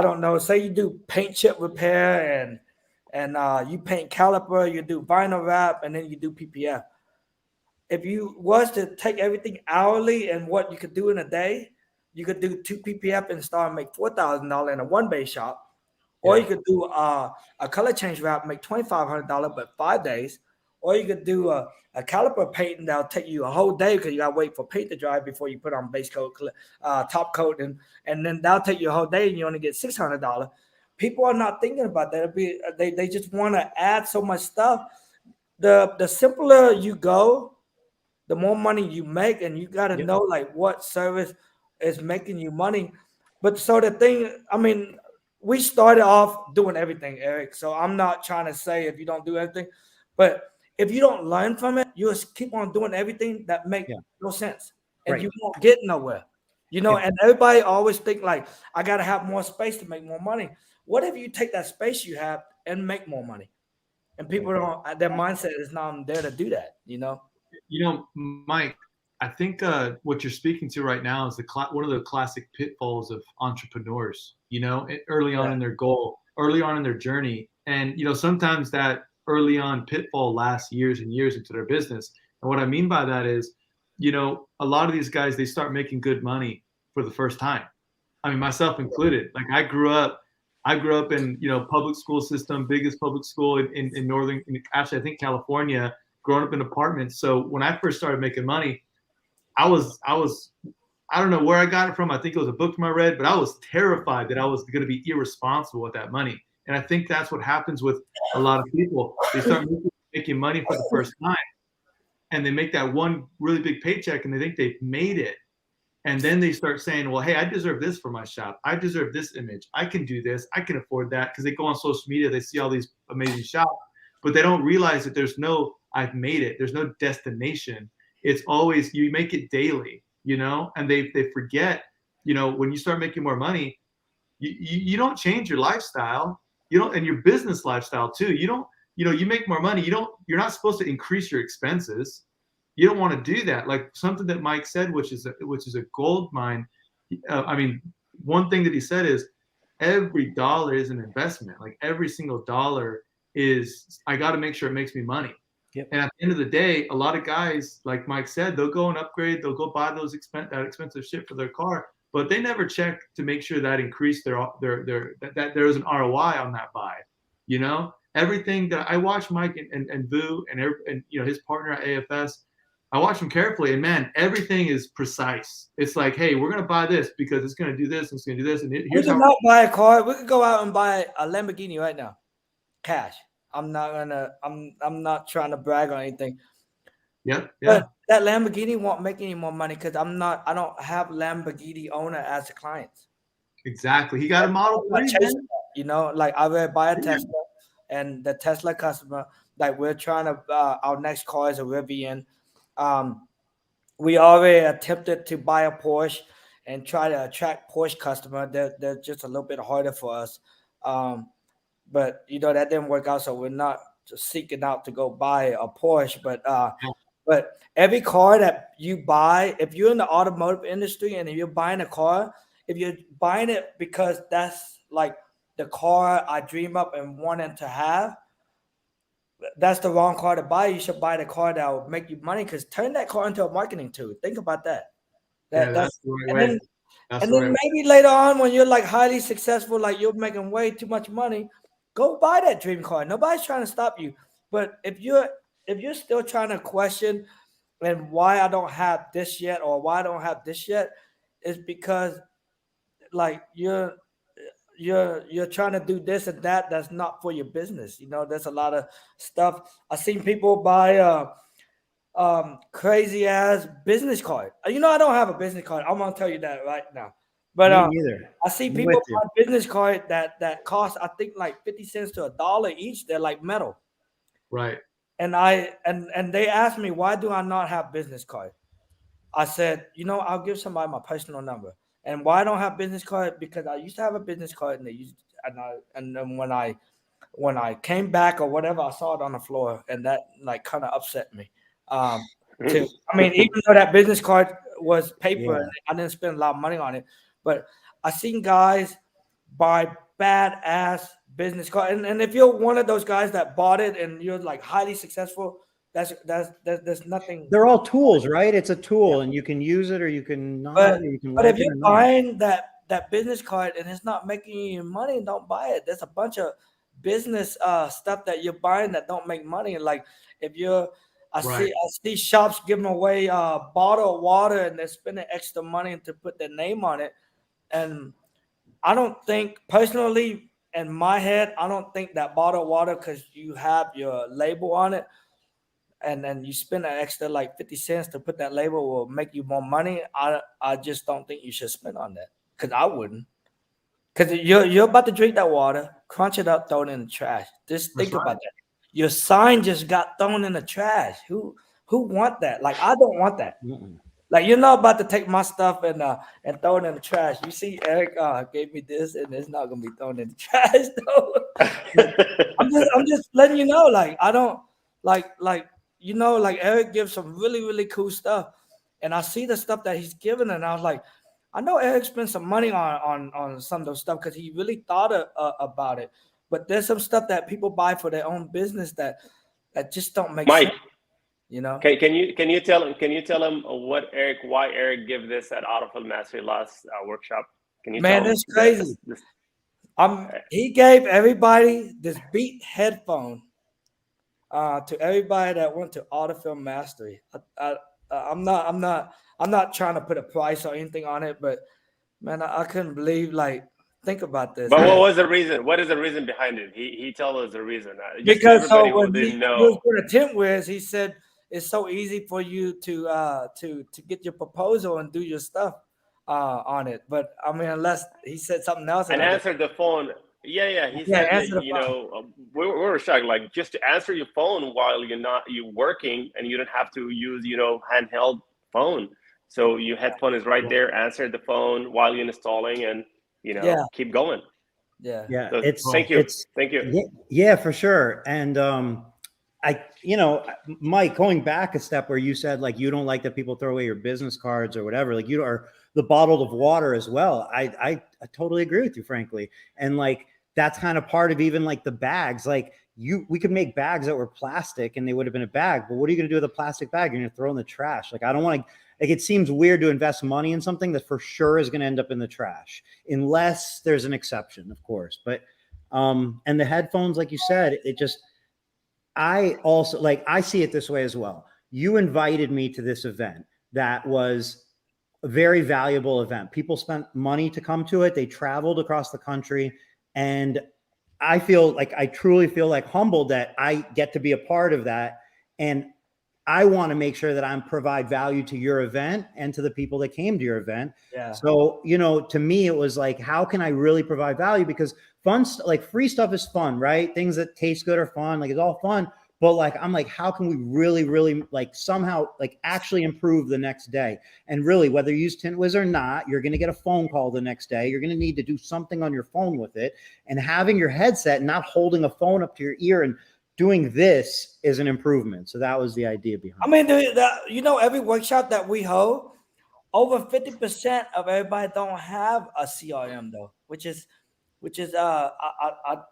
don't know. Say you do paint chip repair and you paint caliper, you do vinyl wrap, and then you do PPF. If you was to take everything hourly and what you could do in a day, you could do 2 PPF and start and make $4,000 in a 1-bay shop. Or you could do a color change wrap, make $2,500, but 5 days. Or you could do a caliper painting that'll take you a whole day because you gotta wait for paint to dry before you put on base coat, top coat, and then that'll take you a whole day and you only get $600. People are not thinking about that. They just want to add so much stuff. The simpler you go, the more money you make, and you got to know like what service is making you money. But so the thing, I mean, we started off doing everything, Eric. So I'm not trying to say if you don't do everything, but if you don't learn from it, you'll keep on doing everything that makes no sense, and you won't get nowhere. And everybody always think like, I got to have more space to make more money. What if you take that space you have and make more money? And people don't, their mindset is not there to do that, Mike, I think what you're speaking to right now is one of the classic pitfalls of entrepreneurs, early on in their goal, early on in their journey. And, sometimes that early on pitfall lasts years and years into their business. And what I mean by that is, a lot of these guys, they start making good money for the first time. I mean, myself included. Like, I grew up in, public school system, biggest public school in Northern, actually, I think California, growing up in apartments. So when I first started making money, I don't know where I got it from. I think it was a book I read, but I was terrified that I was going to be irresponsible with that money. And I think that's what happens with a lot of people. They start making money for the first time, and they make that one really big paycheck, and they think they've made it. And then they start saying, well, hey, I deserve this for my shop. I deserve this image. I can do this. I can afford that. Because they go on social media, they see all these amazing shops, but they don't realize that there's no, I've made it. There's no destination. It's always, you make it daily, and they forget, when you start making more money, you don't change your lifestyle, and your business lifestyle too. You make more money. You're not supposed to increase your expenses. You don't want to do that. Like something that Mike said, which is a gold mine. I mean, one thing that he said is every dollar is an investment. Like every single dollar is, I got to make sure it makes me money. Yep. And at the end of the day, a lot of guys, like Mike said, they'll go and upgrade. They'll go buy that expensive shit for their car, but they never check to make sure that increased that there is an ROI on that buy. Everything that I watch Mike and Vu and his partner at AFS. I watch them carefully, and man, everything is precise. It's like, hey, we're gonna buy this because it's gonna do this, and it's gonna do this, and here's how. We not buy a car. We could go out and buy a Lamborghini right now, cash. I'm not trying to brag on anything. Yeah. But that Lamborghini won't make any more money because I don't have Lamborghini owner as a client. Exactly. He got a Model 3. Like I would buy a Tesla, and the Tesla customer, like we're trying to. Our next car is a Rivian. We already attempted to buy a Porsche, and try to attract Porsche customer. They're just a little bit harder for us. But that didn't work out, so we're not just seeking out to go buy a Porsche. But every car that you buy, if you're in the automotive industry and if you're buying a car, if you're buying it because that's like the car I dream up and wanted to have, that's the wrong car to buy. You should buy the car that will make you money, because turn that car into a marketing tool. Think about that. That's the right way. And then maybe later on, when you're like highly successful, like you're making way too much money, go buy that dream car. Nobody's trying to stop you. But if you're still trying to question and why I don't have this yet or why I don't have this yet, is because like you're trying to do this and that's not for your business. There's a lot of stuff. I've seen people buy crazy ass business card. I don't have a business card. I'm gonna tell you that right now. But I see people buy business card that cost, I think, like 50 cents to $1 each. They're like metal. Right. And they asked me, why do I not have business card? I said, I'll give somebody my personal number. And why I don't have business card? Because I used to have a business card, and then when I came back or whatever, I saw it on the floor, and that like kind of upset me. Even though that business card was paper, and I didn't spend a lot of money on it, but I seen guys buy badass business card, and if you're one of those guys that bought it and you're like highly successful, there's nothing. They're all tools, right? It's a tool, and you can use it or you can not. But if you're buying that business card and it's not making you money, don't buy it. There's a bunch of business stuff that you're buying that don't make money. And like if you're I see shops giving away a bottle of water and they're spending extra money to put their name on it. And I don't think, personally, in my head, I don't think that bottle of water, because you have your label on it, and then you spend an extra like 50 cents to put that label, will make you more money. I just don't think you should spend on that, because I wouldn't. Because you're about to drink that water, crunch it up, throw it in the trash. Just think about that. Your sign just got thrown in the trash. Who want that? Like, I don't want that. Like, you're not about to take my stuff and throw it in the trash. You see, Eric gave me this, and it's not gonna be thrown in the trash though. I'm just letting you know. Like, I don't like Eric gives some really, really cool stuff, and I see the stuff that he's given, and I was like, I know Eric spent some money on some of those stuff because he really thought about it. But there's some stuff that people buy for their own business that just don't make sense. Can you tell him why Eric gave this at Autofill Mastery last workshop? Can you? Man, that's crazy. He gave everybody this Beat headphone to everybody that went to Autofill Mastery. I'm not trying to put a price or anything on it, but man, I couldn't believe, like, think about this. But what was the reason? What is the reason behind it? He told us the reason. Because when he was going to Tint Wiz, he said it's so easy for you to get your proposal and do your stuff on it. But I mean, unless he said something else and answered the phone. Yeah. He said that, we were shocked. Like, just to answer your phone while you're working, and you don't have to use handheld phone. So your headphone is right there. Answer the phone while you're installing, and keep going. Yeah. So thank you. Yeah, for sure. And Mike, going back a step where you said, like, you don't like that people throw away your business cards or whatever, like, you are the bottled of water as well. I totally agree with you, frankly. And like, that's kind of part of even like the bags. Like, we could make bags that were plastic and they would have been a bag, but what are you going to do with a plastic bag? You're going to throw in the trash. Like, I don't want to, like, it seems weird to invest money in something that for sure is going to end up in the trash, unless there's an exception, of course. But, and the headphones, like you said, I also, like, I see it this way as well. You invited me to this event that was a very valuable event. People spent money to come to it. They traveled across the country, and I truly feel like humbled that I get to be a part of that. And I want to make sure that I provide value to your event and to the people that came to your event. Yeah. So, to me, it was like, how can I really provide value? Because free stuff is fun, right? Things that taste good are fun. Like, it's all fun, But like, I'm like, how can we really like somehow like actually improve the next day? And really, whether you use Tint Wiz or not, you're going to get a phone call the next day. You're going to need to do something on your phone with it, and having your headset and not holding a phone up to your ear and doing this is an improvement. So that was the idea behind it. I mean, every workshop that we hold, over 50% of everybody don't have a CRM though, which is I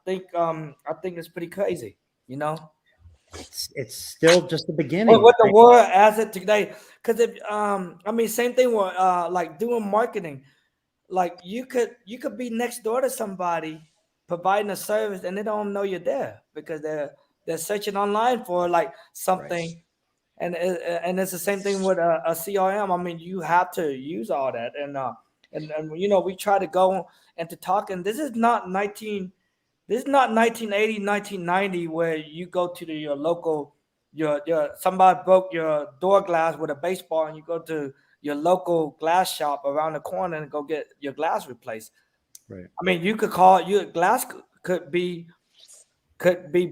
think it's pretty crazy, It's still just the beginning. What the world as it today, because if I mean, same thing with like doing marketing, like you could be next door to somebody providing a service and they don't know you're there because they're searching online for like something. Right. And it's the same thing with a CRM. I mean, you have to use all that, and we try to go into talking. This is not 1980, 1990 where you go to your local, your somebody broke your door glass with a baseball and you go to your local glass shop around the corner and go get your glass replaced. Right. I mean, you could call your glass could be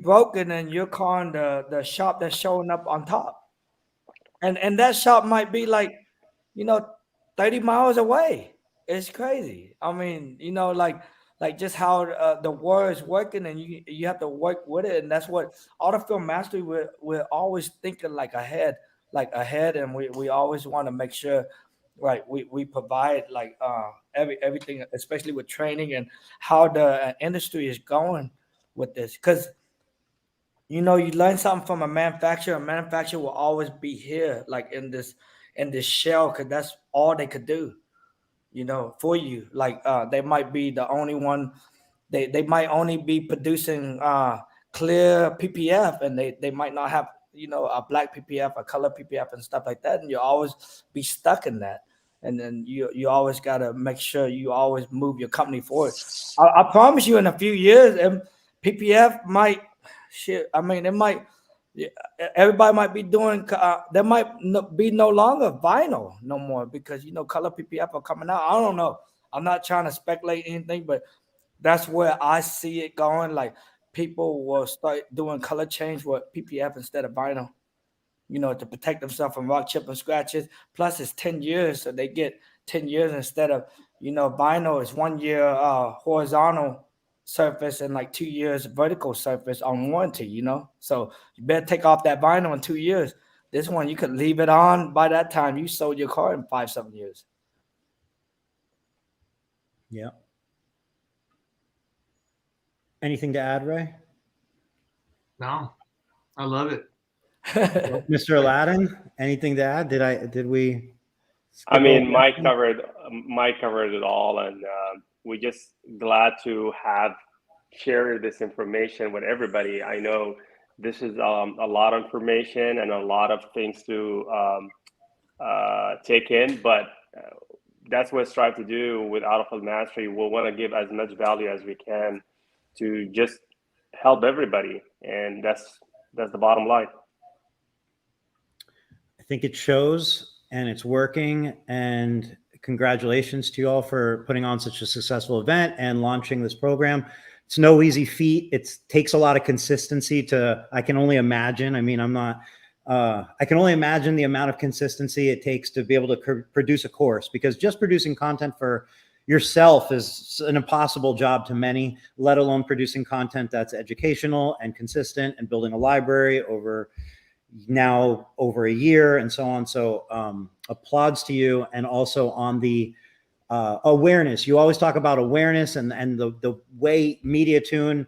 broken and you're calling the shop that's showing up on top. And that shop might be like, 30 miles away. It's crazy. I mean, like just how the world is working, and you have to work with it, and that's what auto film mastery. We're always thinking ahead, and we always want to make sure, right? We provide everything, especially with training and how the industry is going with this, because you learn something from a manufacturer. A manufacturer will always be here, like in this shell, because that's all they could do, for you. Like they might be the only one. They might only be producing clear PPF, and they might not have a black PPF, a color PPF, and stuff like that. And you always be stuck in that. And then you always got to make sure you always move your company forward. I promise you, in a few years, PPF might. Shit, I mean, it might. Everybody might be doing. There might be no longer vinyl no more because color PPF are coming out. I don't know. I'm not trying to speculate anything, but that's where I see it going. Like people will start doing color change with PPF instead of vinyl. To protect themselves from rock chip and scratches. Plus, it's 10 years, so they get 10 years instead of vinyl is 1 year horizontal surface and like 2 years vertical surface on warranty, so you better take off that vinyl in 2 years. This one you could leave it on. By that time you sold your car in 5-7 years. Yeah. Anything to add, Ray? No, I love it. Mr. Aladdin, anything to add? Did we? I mean, Mike covered it all, and we're just glad to have shared this information with everybody. I know this is a lot of information and a lot of things to take in, but that's what I strive to do with Autofield Mastery. We'll want to give as much value as we can to just help everybody, and that's the bottom line. I think it shows, and it's working, and congratulations to you all for putting on such a successful event and launching this program. It's no easy feat. It takes a lot of consistency I can only imagine. I mean, I can only imagine the amount of consistency it takes to be able to produce a course, because just producing content for yourself is an impossible job to many, let alone producing content that's educational and consistent and building a library over a year and so on. So applauds to you. And also on the awareness, you always talk about awareness and the way MediaTune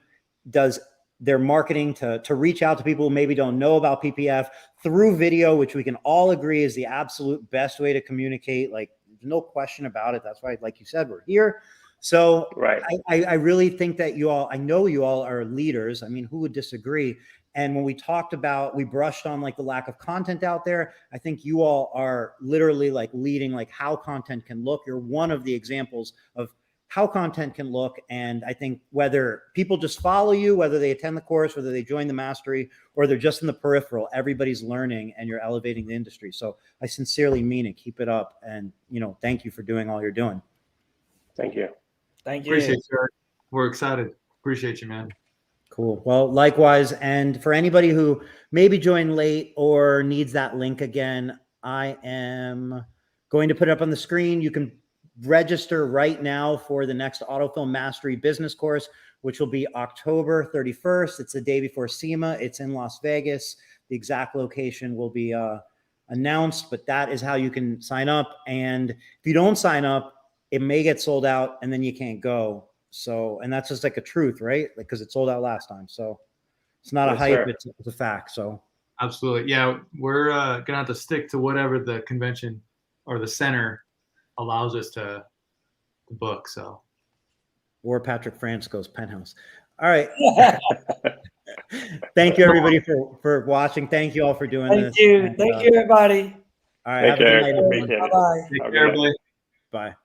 does their marketing to reach out to people who maybe don't know about PPF through video, which we can all agree is the absolute best way to communicate. Like, there's no question about it. That's why, like you said, we're here. So right. I really think that I know you all are leaders. I mean, who would disagree? And when we brushed on like the lack of content out there, I think you all are literally like leading like how content can look. You're one of the examples of how content can look. And I think whether people just follow you, whether they attend the course, whether they join the mastery, or they're just in the peripheral, everybody's learning and you're elevating the industry. So I sincerely mean it. Keep it up. And, thank you for doing all you're doing. Thank you. Thank you. Appreciate you. We're excited. Appreciate you, man. Cool. Well, likewise. And for anybody who maybe joined late or needs that link again, I am going to put it up on the screen. You can register right now for the next Autofilm Mastery Business Course, which will be October 31st. It's the day before SEMA. It's in Las Vegas. The exact location will be announced, but that is how you can sign up. And if you don't sign up, it may get sold out and then you can't go. So, and that's just like a truth, right? Like, cause it sold out last time. So it's not a hype, it's a fact. So absolutely. Yeah. We're gonna have to stick to whatever the convention or the center allows us to book. So, or Patrick Franco's penthouse. All right. Thank you everybody for watching. Thank you all for doing this. Thank you. Thank you everybody. All right. Have a good night, everyone. Bye-bye. take care, everybody. Bye.